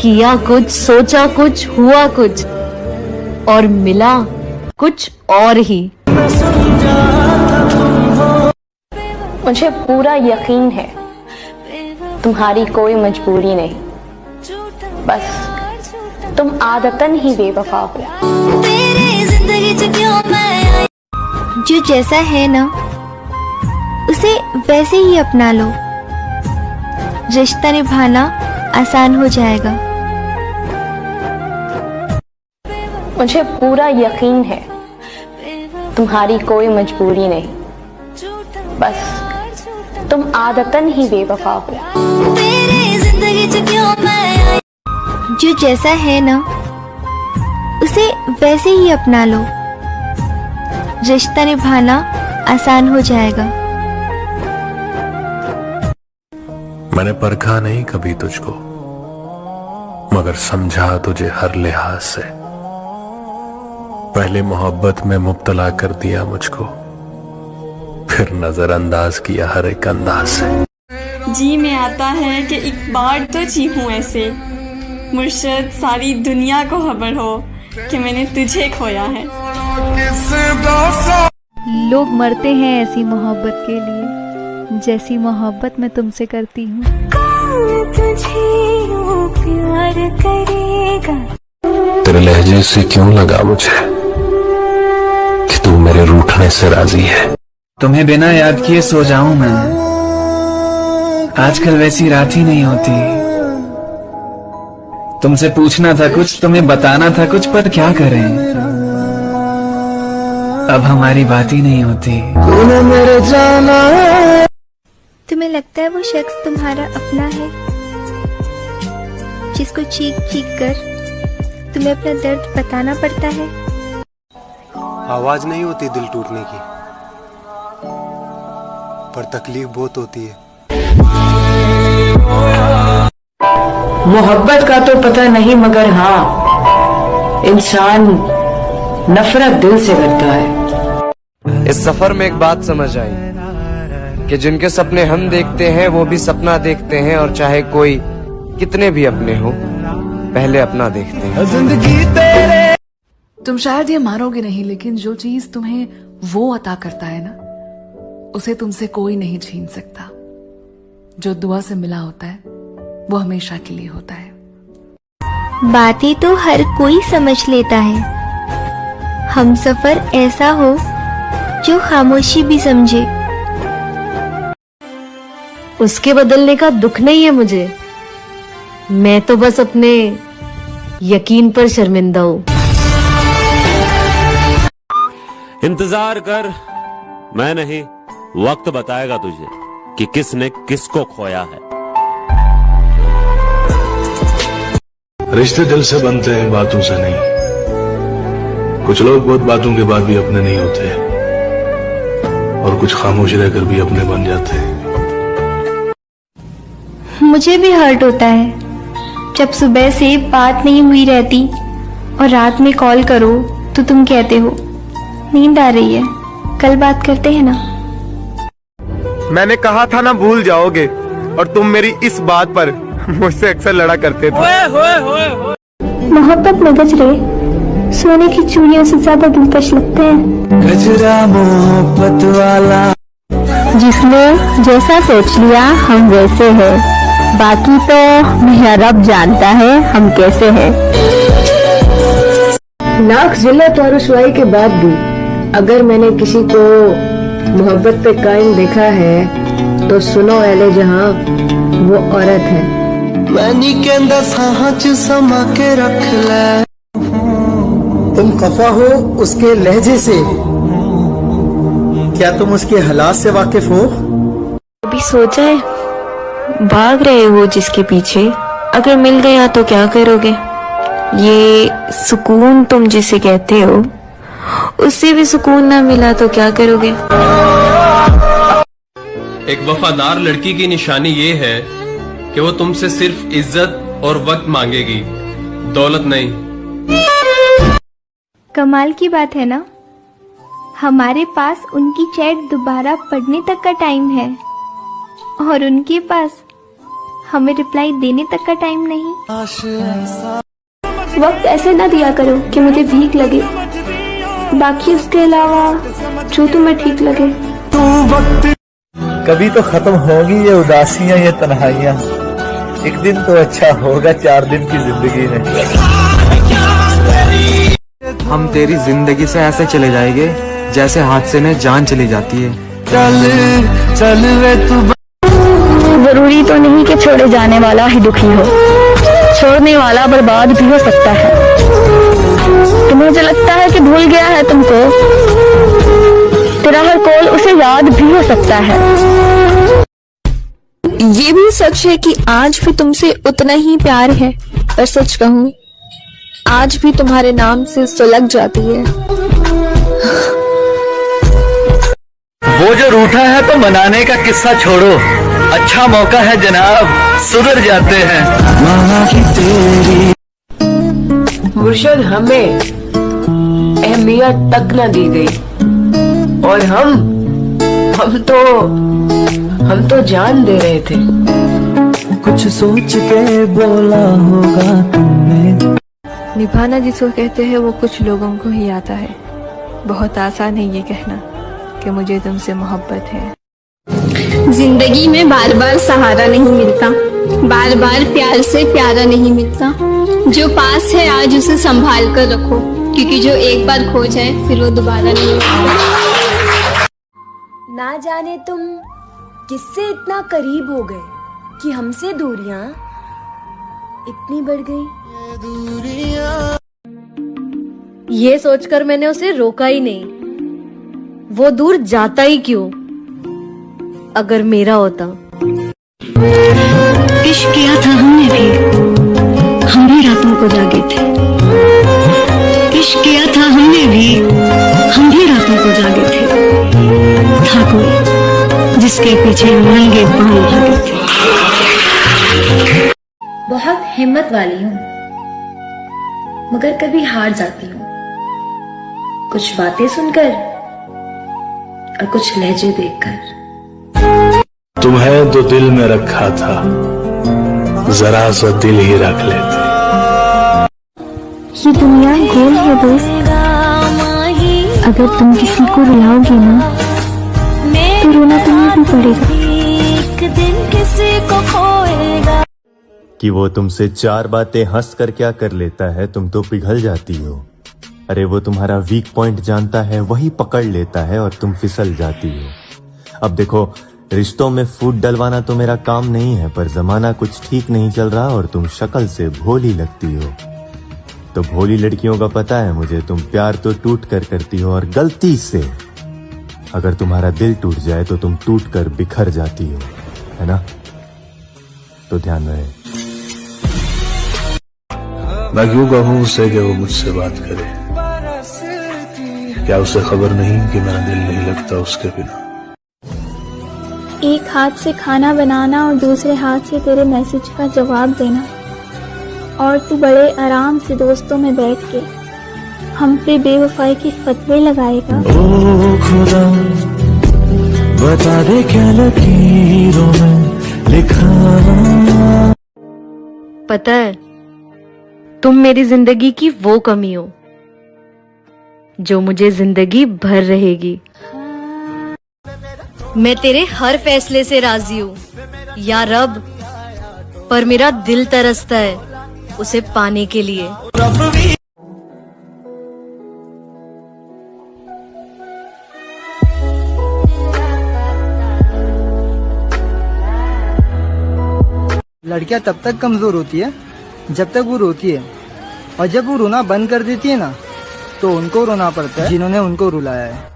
किया कुछ, सोचा कुछ, हुआ कुछ, और मिला कुछ और ही। मुझे पूरा यकीन है तुम्हारी कोई मजबूरी नहीं, बस तुम आदतन ही बेवफा हो। जो जैसा है ना उसे वैसे ही अपना लो, रिश्ता निभाना आसान हो जाएगा। मुझे पूरा यकीन है तुम्हारी कोई मजबूरी नहीं, बस तुम आदतन ही बेवफा हो। जो जैसा है ना उसे वैसे ही अपना लो, रिश्ता निभाना आसान हो जाएगा। मैंने परखा नहीं कभी तुझको, मगर समझा तुझे हर लिहाज से। पहले मोहब्बत में मुब्तला कर दिया मुझको, फिर नजरअंदाज किया हर एक अंदाज से। जी में आता है कि एक बार तो चीखूं ऐसे, मुर्शद सारी दुनिया को खबर हो कि मैंने तुझे खोया है। लोग मरते हैं ऐसी मोहब्बत के लिए, जैसी मोहब्बत मैं तुमसे करती हूँ। प्यार करेगा। तेरे लहजे से क्यों लगा मुझे कि तू मेरे रूठने से राजी है। तुम्हें बिना याद किए सो जाऊं मैं, आजकल वैसी रात ही नहीं होती। तुमसे पूछना था कुछ, तुम्हें बताना था कुछ, पर क्या करें, अब हमारी बात ही नहीं होती। तूने मेरे जाना। तुम्हें लगता है वो शख्स तुम्हारा अपना है, जिसको चीख चीख कर तुम्हें अपना दर्द बताना पड़ता है? आवाज नहीं होती दिल टूटने की, पर तकलीफ बहुत होती है। मोहब्बत का तो पता नहीं, मगर हाँ, इंसान नफरत दिल से करता है। इस सफर में एक बात समझ आई कि जिनके सपने हम देखते हैं वो भी सपना देखते हैं, और चाहे कोई कितने भी अपने हो, पहले अपना देखते हैं। जिंदगी तेरे। तुम शायद ये मानोगे नहीं, लेकिन जो चीज तुम्हें वो अता करता है ना, उसे तुमसे कोई नहीं छीन सकता। जो दुआ से मिला होता है वो हमेशा के लिए होता है। बातें तो हर कोई समझ लेता है, हम सफर ऐसा हो जो खामोशी भी समझे। उसके बदलने का दुख नहीं है मुझे, मैं तो बस अपने यकीन पर शर्मिंदा हूं। इंतजार कर, मैं नहीं, वक्त बताएगा तुझे कि किसने किसको खोया है। रिश्ते दिल से बनते हैं, बातों से नहीं। कुछ लोग बहुत बातों के बाद भी अपने नहीं होते, और कुछ खामोश रहकर भी अपने बन जाते हैं। मुझे भी हर्ट होता है जब सुबह से बात नहीं हुई रहती और रात में कॉल करो तो तुम कहते हो नींद आ रही है, कल बात करते हैं ना। मैंने कहा था ना भूल जाओगे, और तुम मेरी इस बात पर मुझसे अक्सर लड़ा करते थे। मोहब्बत में गजरे सोने की चूड़ियों से ज्यादा दिलकश लगते हैं। गजरा मोहब्बत वाला, जिसने जैसा सोच लिया हम वैसे हैं, बाकी तो मेरा रब जानता है हम कैसे हैं। लाख जिल्लत और रुसवाई के बाद भी अगर मैंने किसी को मोहब्बत पे कायम देखा है तो सुनो अहले जहां, वो औरत है। मैं नहीं कहता साहां च समा के रख ले। तुम खफा हो उसके लहजे से, क्या तुम उसके हालात से वाकिफ हो? कभी सोचा है, भाग रहे हो जिसके पीछे, अगर मिल गया तो क्या करोगे? ये सुकून तुम जिसे कहते हो, उससे भी सुकून ना मिला तो क्या करोगे? एक वफादार लड़की की निशानी ये है कि वो तुमसे सिर्फ इज्जत और वक्त मांगेगी, दौलत नहीं। कमाल की बात है ना, हमारे पास उनकी चैट दोबारा पढ़ने तक का टाइम है और उनके पास हमें रिप्लाई देने तक का टाइम नहीं। वक्त ऐसे ना दिया करो कि मुझे भीख लगे, बाकी उसके अलावा जो तुम्हें ठीक लगे। कभी तो खत्म होगी ये उदासियां, ये तन्हाइयां, एक दिन तो अच्छा होगा 4 दिन की जिंदगी में। हम तेरी जिंदगी से ऐसे चले जाएंगे जैसे हादसे में जान चली जाती है। चल चल वे तू। जरूरी तो नहीं कि छोड़े जाने वाला ही दुखी हो, छोड़ने वाला बर्बाद भी हो सकता है। तुम्हें जो लगता है कि भूल गया है तुमको, तेरा हर कॉल उसे याद भी हो सकता है। ये भी सच है कि आज भी तुमसे उतना ही प्यार है, पर सच कहूं आज भी तुम्हारे नाम से सुलग जाती है। वो जो रूठा है तो मनाने का किस्सा छोड़ो, अच्छा मौका है जनाब, सुधर जाते हैं। मुर्शद हमें अहमियत तक न दी गई और हम तो जान दे रहे थे। कुछ सोच के बोला होगा तुमने। निभाना जिसको कहते हैं वो कुछ लोगों को ही आता है। बहुत आसान है ये कहना कि मुझे तुमसे मोहब्बत है। जिंदगी में बार बार सहारा नहीं मिलता, बार बार प्यार से प्यारा नहीं मिलता। जो पास है आज उसे संभाल कर रखो, क्योंकि जो एक बार खो जाए फिर वो दोबारा नहीं मिलता। ना जाने तुम किससे इतना करीब हो गए कि हमसे दूरियां इतनी बढ़ गई। ये सोचकर मैंने उसे रोका ही नहीं, वो दूर जाता ही क्यों अगर मेरा होता। इश्क किया था हमने भी, हम भी रातों को जागे थे। इश्क किया था हमने भी, हम भी रातों को जागे थे। था कोई जिसके पीछे नंगे पांव भागे थे। बहुत हिम्मत वाली हूँ, मगर कभी हार जाती हूँ, कुछ बातें सुनकर और कुछ लहजे देखकर। तुम्हें तो दिल में रखा था, जरा सा दिल ही रख लेते। ये दुनिया गोल है दोस्त, अगर तुम किसी को रुलाओगी ना तो रोना तुम्हें भी पड़ेगा। एक दिन किसी को खोएगा। कि वो तुमसे चार बातें हंस कर क्या कर लेता है, तुम तो पिघल जाती हो। अरे वो तुम्हारा वीक पॉइंट जानता है, वही पकड़ लेता है और तुम फिसल जाती हो। अब देखो, रिश्तों में फूट डलवाना तो मेरा काम नहीं है, पर जमाना कुछ ठीक नहीं चल रहा और तुम शक्ल से भोली लगती हो। तो भोली लड़कियों का पता है मुझे, तुम प्यार तो टूट कर करती हो और गलती से अगर तुम्हारा दिल टूट जाए तो तुम टूट कर बिखर जाती हो, है ना? तो ध्यान रहे। मैं क्यों कहूँ उसे कि वो मुझसे बात करे? क्या उसे खबर नहीं कि मेरा दिल नहीं लगता उसके बिना? एक हाथ से खाना बनाना और दूसरे हाथ से तेरे मैसेज का जवाब देना, और तू बड़े आराम से दोस्तों में बैठ के हम पे बेवफाई की फतवे लगाएगा। ओ खुदा बता दे क्या लकीरों में लिखा। पता है, तुम मेरी जिंदगी की वो कमी हो जो मुझे जिंदगी भर रहेगी। मैं तेरे हर फैसले से राजी हूँ या रब, पर मेरा दिल तरसता है उसे पाने के लिए। लड़कियां तब तक कमजोर होती है जब तक वो रोती है, और जब वो रोना बंद कर देती है ना तो उनको रोना पड़ता है जिन्होंने उनको रुलाया है।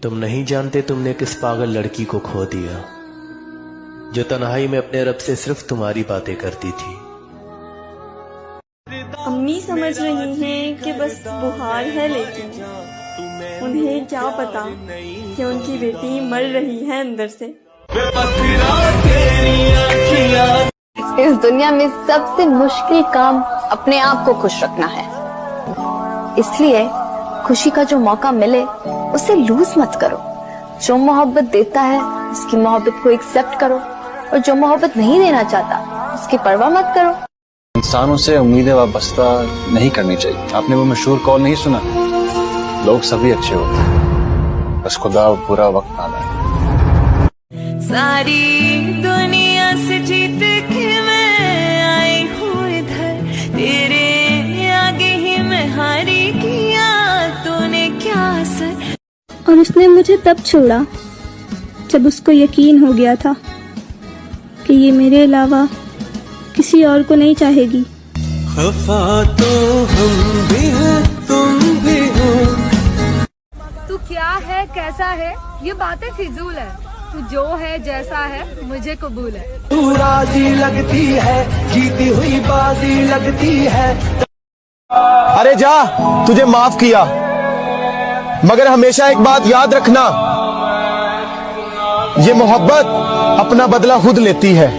तुम नहीं जानते तुमने किस पागल लड़की को खो दिया, जो तन्हाई में अपने रब से सिर्फ तुम्हारी बातें करती थी। अम्मी समझ रही हैं कि बस बुहार है, लेकिन उन्हें क्या पता कि उनकी बेटी मर रही है अंदर से। इस दुनिया में सबसे मुश्किल काम अपने आप को खुश रखना है, इसलिए खुशी का जो मौका मिले उसे लूज मत करो। जो मोहब्बत देता है उसकी मोहब्बत को एक्सेप्ट करो, और जो मोहब्बत नहीं देना चाहता उसकी परवाह मत करो। इंसानों से उम्मीदें वाबस्ता नहीं करनी चाहिए। आपने वो मशहूर कॉल नहीं सुना, लोग सभी अच्छे होते हैं, बस खुदा बुरा वक्त आना है। सारी दुनिया से जीत के मैं आई हूँ इधर, तेरे आगे ही मैं हारी, किया तूने क्या असर। और उसने मुझे तब छोड़ा जब उसको यकीन हो गया था कि ये मेरे अलावा किसी और को नहीं चाहेगी। खफा तो हम भी हैं तुम भी हो। तू क्या है कैसा है ये बातें फिजूल है, तू जो है जैसा है मुझे कबूल है। तू राजी लगती है, जीती हुई बाजी लगती है। अरे जा, तुझे माफ किया, मगर हमेशा एक बात याद रखना, ये मोहब्बत अपना बदला खुद लेती है।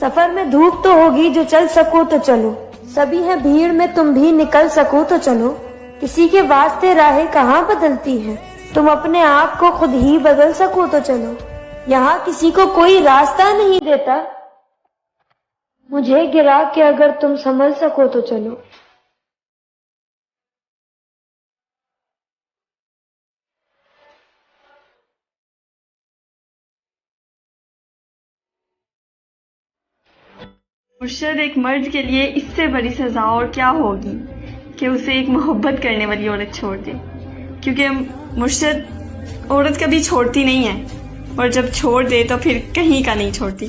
सफर में धूप तो होगी, जो चल सको तो चलो। सभी है भीड़ में, तुम भी निकल सको तो चलो। किसी के वास्ते राहें कहाँ बदलती है, तुम अपने आप को खुद ही बदल सको तो चलो। यहाँ किसी को कोई रास्ता नहीं देता, मुझे गिरा के अगर तुम संभल सको तो चलो। मुर्शद, एक मर्द के लिए इससे बड़ी सजा और क्या होगी कि उसे एक मोहब्बत करने वाली औरत छोड़ दे, क्योंकि मुर्शद औरत कभी छोड़ती नहीं है, और जब छोड़ दे तो फिर कहीं का नहीं छोड़ती।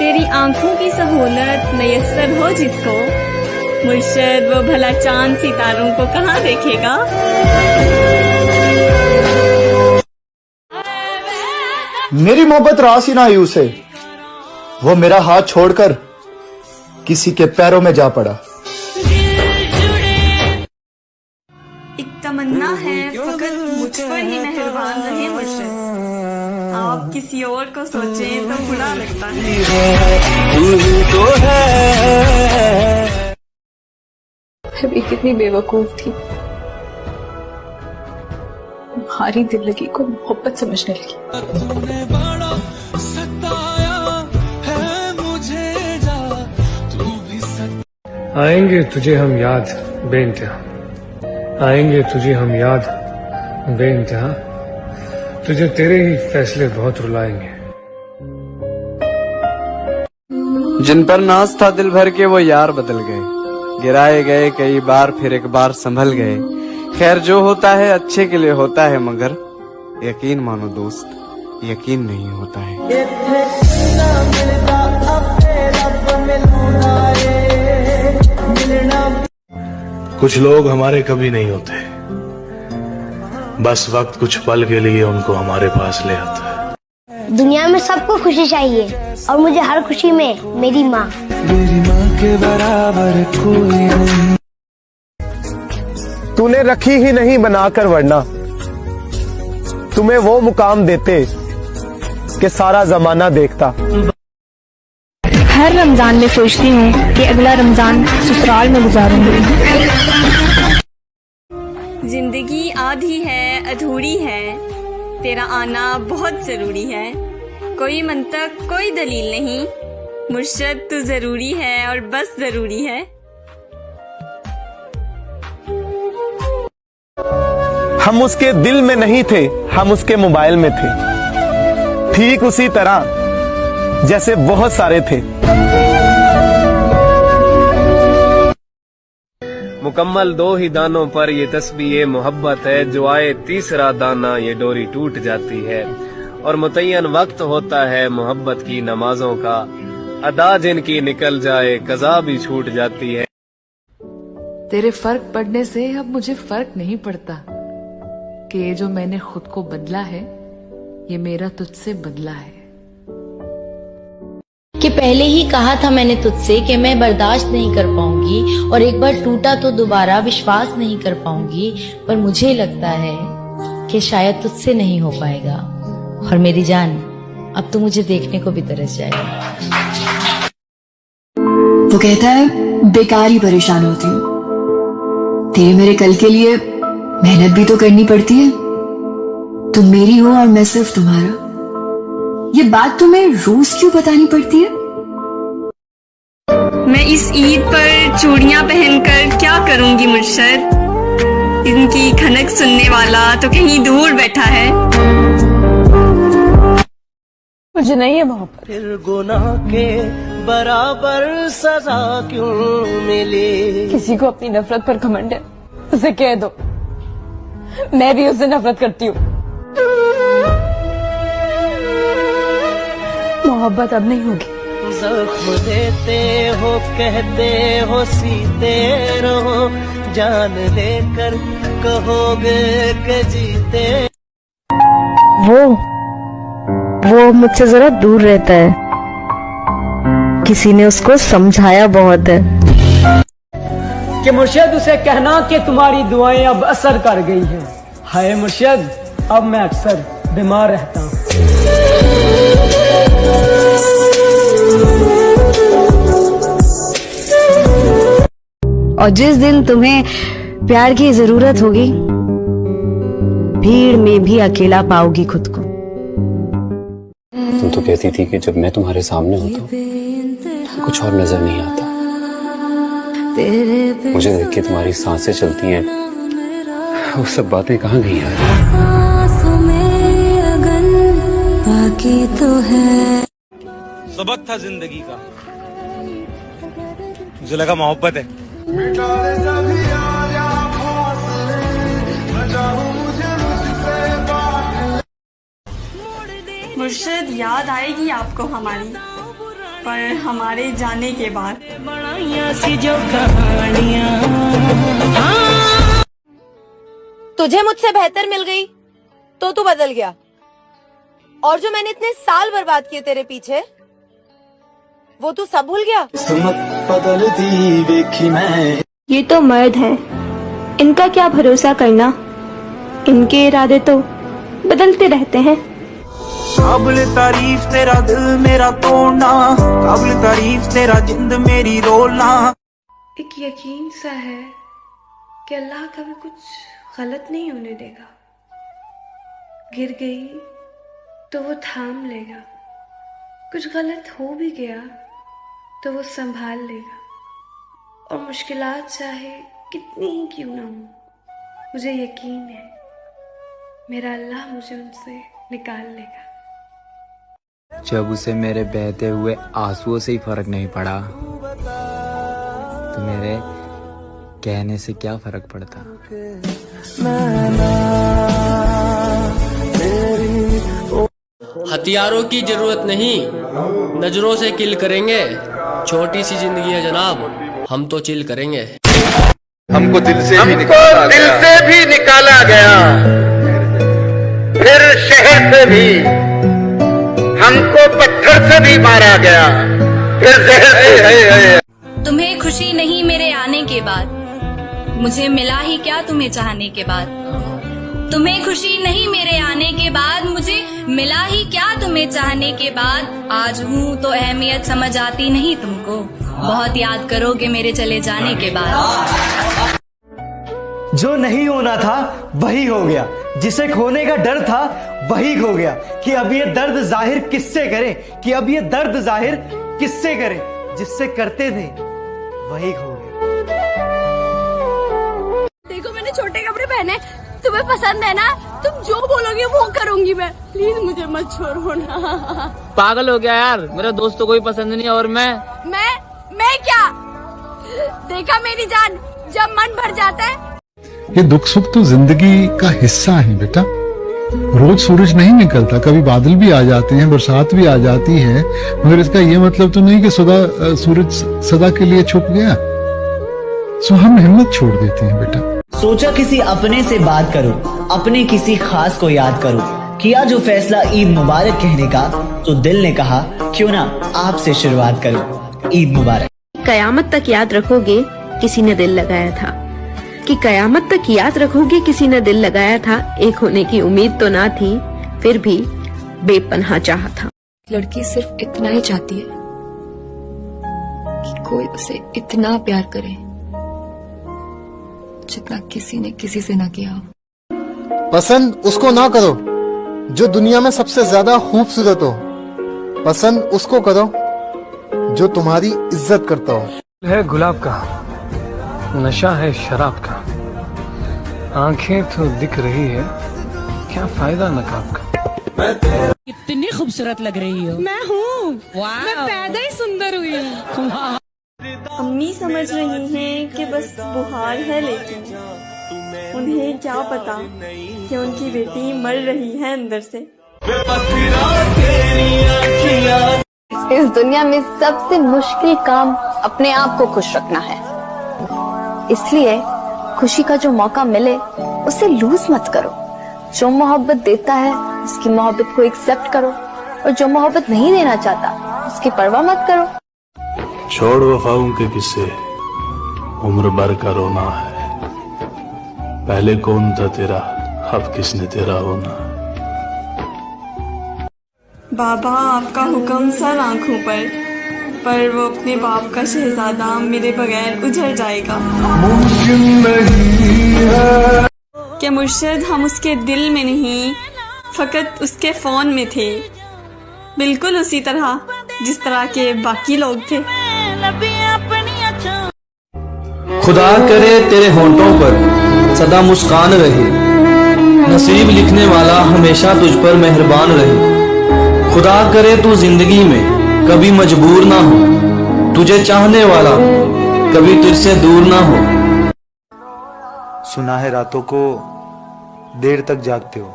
तेरी आंखों की सहूलत मयस्सर हो जिसको, मुर्शद वो भला चांद सितारों को कहाँ देखेगा। मेरी मोहब्बत रास ही ना आई उसे, वो मेरा हाथ छोड़कर किसी के पैरों में जा पड़ा। एक तमन्ना है फकत मुझ पर ही मेहरबान रहे मुर्शद, आप किसी और को सोचें तो बुरा लगता है। अभी कितनी बेवकूफ थी, तुम्हारी दिल्लगी को मोहब्बत समझने लगी। आएंगे तुझे हम याद बेइंतहा, आएंगे तुझे हम याद बेइंतहा, तुझे तेरे ही फैसले बहुत रुलाएंगे। जिन पर नाज था दिल भर के वो यार बदल गए, गिराए गए कई बार फिर एक बार संभल गए। खैर जो होता है अच्छे के लिए होता है, मगर यकीन मानो दोस्त यकीन नहीं होता है। कुछ लोग हमारे कभी नहीं होते, बस वक्त कुछ पल के लिए उनको हमारे पास ले आता है। दुनिया में सबको खुशी चाहिए और मुझे हर खुशी में मेरी माँ के बराबर कोई नहीं। तूने रखी ही नहीं बनाकर, वरना तुम्हें वो मुकाम देते कि सारा जमाना देखता। हर रमजान में सोचती हूँ कि अगला रमजान ससुराल में गुजारूंगी। जिंदगी आधी है अधूरी है, तेरा आना बहुत जरूरी है। कोई मंतक कोई दलील नहीं, मुर्शद तू जरूरी है और बस जरूरी है। हम उसके दिल में नहीं थे, हम उसके मोबाइल में थे, ठीक उसी तरह जैसे बहुत सारे थे। मुकम्मल दो ही दानों पर ये तस्बीह मोहब्बत है, जो आए तीसरा दाना ये डोरी टूट जाती है। और मुतय्यन वक्त होता है मोहब्बत की नमाजों का, अदा जिनकी निकल जाए कज़ा भी छूट जाती है। तेरे फर्क पड़ने से अब मुझे फर्क नहीं पड़ता कि ये जो मैंने खुद को बदला है, ये मेरा तुझसे बदला है। कि पहले ही कहा था मैंने तुझसे कि मैं बर्दाश्त नहीं कर पाऊंगी, और एक बार टूटा तो दोबारा विश्वास नहीं कर पाऊंगी। पर मुझे लगता है कि शायद तुझसे नहीं हो पाएगा, और मेरी जान अब तो मुझे देखने को भी तरस जाएगा। वो कहता है बेकार ही परेशान होती हूँ, तेरे मेरे कल के लिए मेहनत भी तो करनी पड़ती है। तुम मेरी हो और मैं सिर्फ तुम्हारा, ये बात तुम्हें रोज क्यों बतानी पड़ती है? मैं इस ईद पर चूड़ियां पहनकर क्या करूंगी मुर्शद, इनकी खनक सुनने वाला तो कहीं दूर बैठा है। मुझे नहीं है मोहब्बत। फिर गुनाह के बराबर सजा क्यों मिली? किसी को अपनी नफरत पर घमंड है, उसे कह दो मैं भी उससे नफरत करती हूँ। मोहब्बत अब नहीं होगी। जख्म देते हो कहते हो सीते रहो, जान लेकर कहोगे कि जीते। वो मुझसे जरा दूर रहता है, किसी ने उसको समझाया बहुत है। कि मुर्शिद उसे कहना कि तुम्हारी दुआएं अब असर कर गई हैं। हाय मुर्शिद, अब मैं अक्सर बीमार रहता हूँ। और जिस दिन तुम्हें प्यार की जरूरत होगी, भीड़ में भी अकेला पाओगी खुद को। तुम तो कहती थी कि जब मैं तुम्हारे सामने होता हूँ तो कुछ और नजर नहीं आता। मुझे देख के तुम्हारी सांसें चलती हैं, वो सब बातें कहाँ गई यार? बाकी तो है। सबक था जिंदगी का, मुझे लगा मोहब्बत है। मुर्शिद, याद आएगी आपको हमारी, पर हमारे जाने के बाद। तुझे मुझसे बेहतर मिल गई तो तू बदल गया, और जो मैंने इतने साल बर्बाद किए तेरे पीछे, वो तू सब भूल गया। ये तो मर्द हैं, इनका क्या भरोसा करना, इनके इरादे तो बदलते रहते हैं। काबिल तारीफ तेरा दिल मेरा तोड़ना, काबिल तारीफ तेरा जिंद मेरी रोलना। एक यकीन सा है कि अल्लाह कभी कुछ गलत नहीं होने देगा। गिर गई तो वो थाम लेगा, कुछ गलत हो भी गया तो वो संभाल लेगा, और मुश्किलात चाहे कितनी ही क्यों ना हो, मुझे यकीन है मेरा अल्लाह मुझे उनसे निकाल लेगा। जब उसे मेरे बहते हुए आंसुओं से ही फर्क नहीं पड़ा, तो मेरे कहने से क्या फर्क पड़ता। हथियारों की जरूरत नहीं, नजरों से किल करेंगे। छोटी सी जिंदगी है जनाब, हम तो चिल करेंगे। हमको दिल से भी निकाला गया, फिर शहर से भी, हमको पत्थर से भी मारा गया, फिर जहर से। तुम्हें खुशी नहीं मेरे आने के बाद, मुझे मिला ही क्या तुम्हें चाहने के बाद। तुम्हें खुशी नहीं मेरे आने के बाद, मुझे मिला ही क्या तुम्हें चाहने के बाद। आज हूँ तो अहमियत समझ आती नहीं तुमको, बहुत याद करोगे मेरे चले जाने के बाद। जो नहीं होना था वही हो गया, जिसे खोने का डर था वही खो गया, कि अब ये दर्द जाहिर किससे करें, कि अब ये दर्द जाहिर किससे करें, जिससे करते थे वही खो गया। देखो मैंने छोटे कपड़े पहने, तुम्हें पसंद है ना, तुम जो बोलोगे वो करूंगी मैं, प्लीज मुझे मत छोड़ो ना। पागल हो गया यार, मेरा दोस्त तो कोई पसंद नहीं, और मैं क्या देखा मेरी जान, जब मन भर जाता है। ये दुख सुख तो जिंदगी का हिस्सा है बेटा, रोज सूरज नहीं निकलता, कभी बादल भी आ जाते हैं, बरसात भी आ जाती है, मगर इसका ये मतलब तो नहीं कि सूरज सदा के लिए छुप गया। सो हम हिम्मत छोड़ देते हैं बेटा। सोचा किसी अपने से बात करो, अपने किसी खास को याद करो, किया जो फैसला ईद मुबारक कहने का, तो दिल ने कहा क्यों ना आपसे शुरुआत करो, ईद मुबारक। कयामत तक याद रखोगे किसी ने दिल लगाया था, कि कयामत तक याद रखोगे किसी ने दिल लगाया था। एक होने की उम्मीद तो ना थी, फिर भी बेपनाह चाहा था। लड़की सिर्फ इतना ही चाहती है कि कोई उसे इतना प्यार करे जितना किसी ने किसी से ना किया हो। पसंद उसको ना करो जो दुनिया में सबसे ज्यादा खूबसूरत हो, पसंद उसको करो जो तुम्हारी इज्जत करता हो। है गुलाब का, नशा है शराब का, आंखें तो दिख रही है, क्या फायदा नकाब का। कितनी खूबसूरत लग रही हो। मैं हूँ, मैं पैदा ही सुंदर हुई हूँ। अम्मी समझ रही हैं कि बस बुहार है, लेकिन उन्हें क्या पता कि उनकी बेटी मर रही है अंदर से। इस दुनिया में सबसे मुश्किल काम अपने आप को खुश रखना है, इसलिए खुशी का जो मौका मिले उसे लूज मत करो। जो मोहब्बत देता है उसकी मोहब्बत को एक्सेप्ट करो, और जो मोहब्बत नहीं देना चाहता उसकी परवाह मत करो। छोड़ वफाओं के किस्से, उम्र भर का रोना है। पहले कौन था तेरा, अब किसने तेरा होना है। बाबा आपका हुक्म सर आंखों पर वो अपने बाप का शहजादा मेरे बगैर उजड़ जाएगा। क्या मुर्शिद हम उसके दिल में नहीं, फकत उसके फोन में थे, बिल्कुल उसी तरह जिस तरह के बाकी लोग थे। खुदा करे तेरे होंठों पर सदा मुस्कान रहे, नसीब लिखने वाला हमेशा तुझ पर मेहरबान रहे। खुदा करे तू जिंदगी में कभी मजबूर ना हो, तुझे चाहने वाला कभी तुझसे दूर ना हो। सुना है रातों को देर तक जागते हो,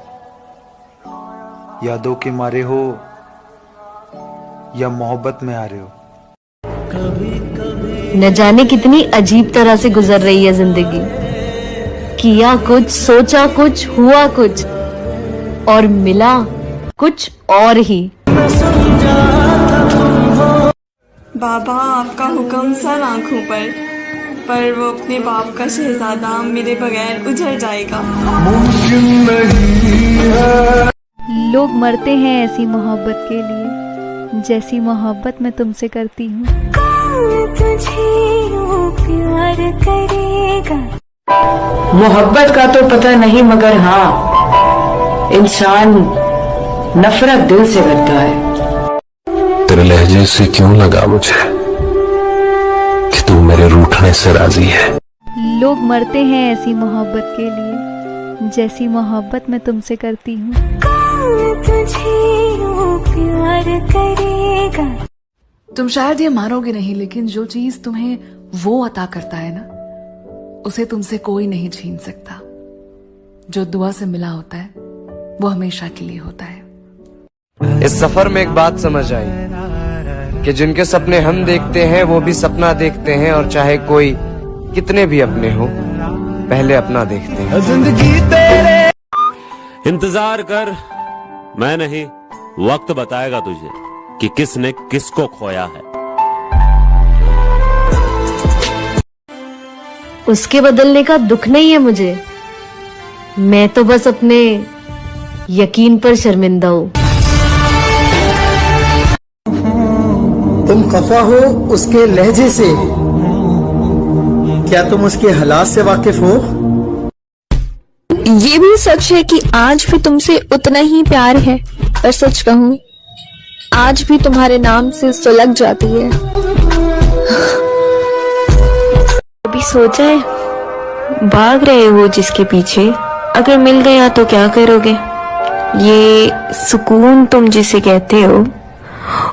यादों के मारे हो या मोहब्बत में आ रहे हो। न जाने कितनी अजीब तरह से गुजर रही है जिंदगी। किया कुछ, सोचा कुछ, हुआ कुछ और मिला कुछ और ही। बाबा आपका हुक्म सर आंखों पर वो अपने बाप का शहजादा मेरे बगैर उजड़ जाएगा। लोग मरते हैं ऐसी मोहब्बत के लिए जैसी मोहब्बत मैं तुमसे करती हूँ। प्यार करेगा मोहब्बत का तो पता नहीं, मगर हाँ इंसान नफरत दिल से करता है। तेरे लहजे से क्यों लगा मुझे कि तू मेरे रूठने से राजी है। लोग मरते हैं ऐसी मोहब्बत के लिए जैसी मोहब्बत मैं तुमसे करती हूँ। प्यार करेगा। तुम शायद ये मानोगे नहीं, लेकिन जो चीज तुम्हें वो अता करता है ना, उसे तुमसे कोई नहीं छीन सकता। जो दुआ से मिला होता है वो हमेशा के लिए होता है। इस सफर में एक बात समझ आई कि जिनके सपने हम देखते हैं वो भी सपना देखते हैं, और चाहे कोई कितने भी अपने हो पहले अपना देखते हैं। जिंदगी तेरे इंतजार कर, मैं नहीं वक्त बताएगा तुझे कि किसने किसको खोया है। उसके बदलने का दुख नहीं है मुझे, मैं तो बस अपने यकीन पर शर्मिंदा हूँ। तुम खफा हो उसके लहजे से, क्या तुम उसके हालात से वाकिफ हो? ये भी सच है कि आज भी तुमसे उतना ही प्यार है, पर सच कहूँ आज भी तुम्हारे नाम से सुलग जाती है। कभी सोचा है, भाग रहे हो जिसके पीछे, अगर मिल गया तो क्या करोगे? ये सुकून तुम जिसे कहते हो,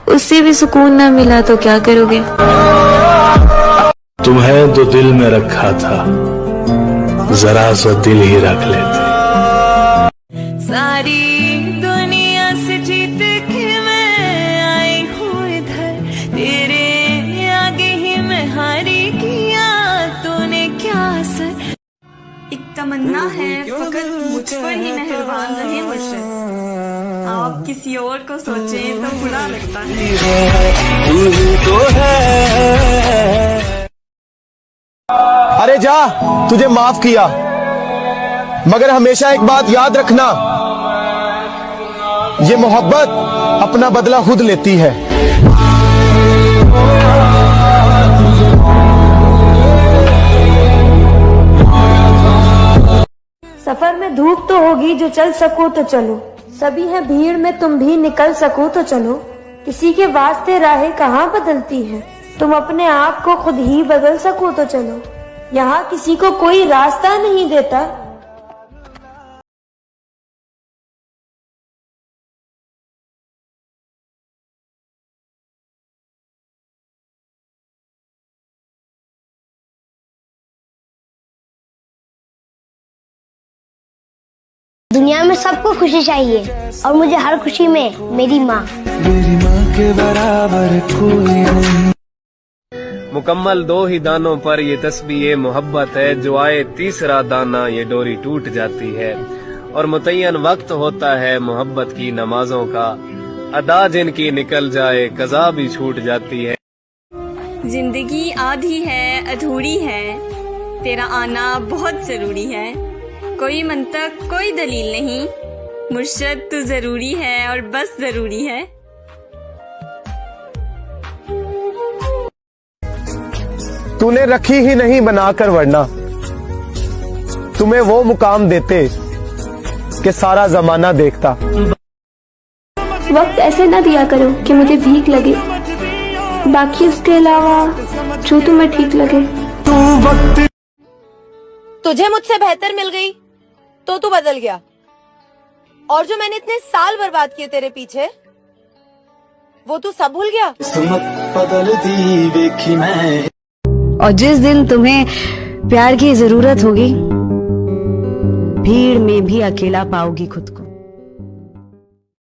उससे भी सुकून ना मिला तो क्या करोगे? तुम्हें तो दिल में रखा था, जरा सा दिल ही रख लेते। सारी दुनिया से जीत के मैं आई हूँ इधर, तेरे आगे ही मैं हारी, किया तूने क्या असर। एक तमन्ना है फकत मुझ पर ही मेहरबान रहे मुर्शिद, आप किसी और को सोचें तो बुरा लगता है। अरे जा, तुझे माफ किया, मगर हमेशा एक बात याद रखना, ये मोहब्बत अपना बदला खुद लेती है। सफर में धूप तो होगी, जो चल सको तो चलो। सभी है भीड़ में, तुम भी निकल सको तो चलो। किसी के वास्ते राहें कहाँ बदलती हैं, तुम अपने आप को खुद ही बदल सको तो चलो। यहाँ किसी को कोई रास्ता नहीं देता। दुनिया में सबको खुशी चाहिए और मुझे हर खुशी में मेरी माँ के बराबर कोई नहीं। मुकम्मल 2 ही दानों पर ये तस्बीह मोहब्बत है, जो आए तीसरा दाना ये डोरी टूट जाती है। और मुतय्यन वक्त होता है मोहब्बत की नमाजों का, अदा जिनकी निकल जाए कज़ा भी छूट जाती है। जिंदगी आधी है, अधूरी है, तेरा आना बहुत जरूरी है। कोई मंतक, कोई दलील नहीं, मुर्शद तू जरूरी है और बस जरूरी है। तूने रखी ही नहीं बनाकर, वरना तुम्हें वो मुकाम देते कि सारा जमाना देखता। वक्त ऐसे ना दिया करो कि मुझे भीख लगे, बाकी उसके अलावा जो तुम्हें ठीक लगे। तुझे मुझसे बेहतर मिल गई तो तू बदल गया, और जो मैंने इतने साल बर्बाद किए तेरे पीछे, वो तू सब भूल गया। और जिस दिन तुम्हें प्यार की जरूरत होगी, भीड़ में भी अकेला पाओगी खुद को।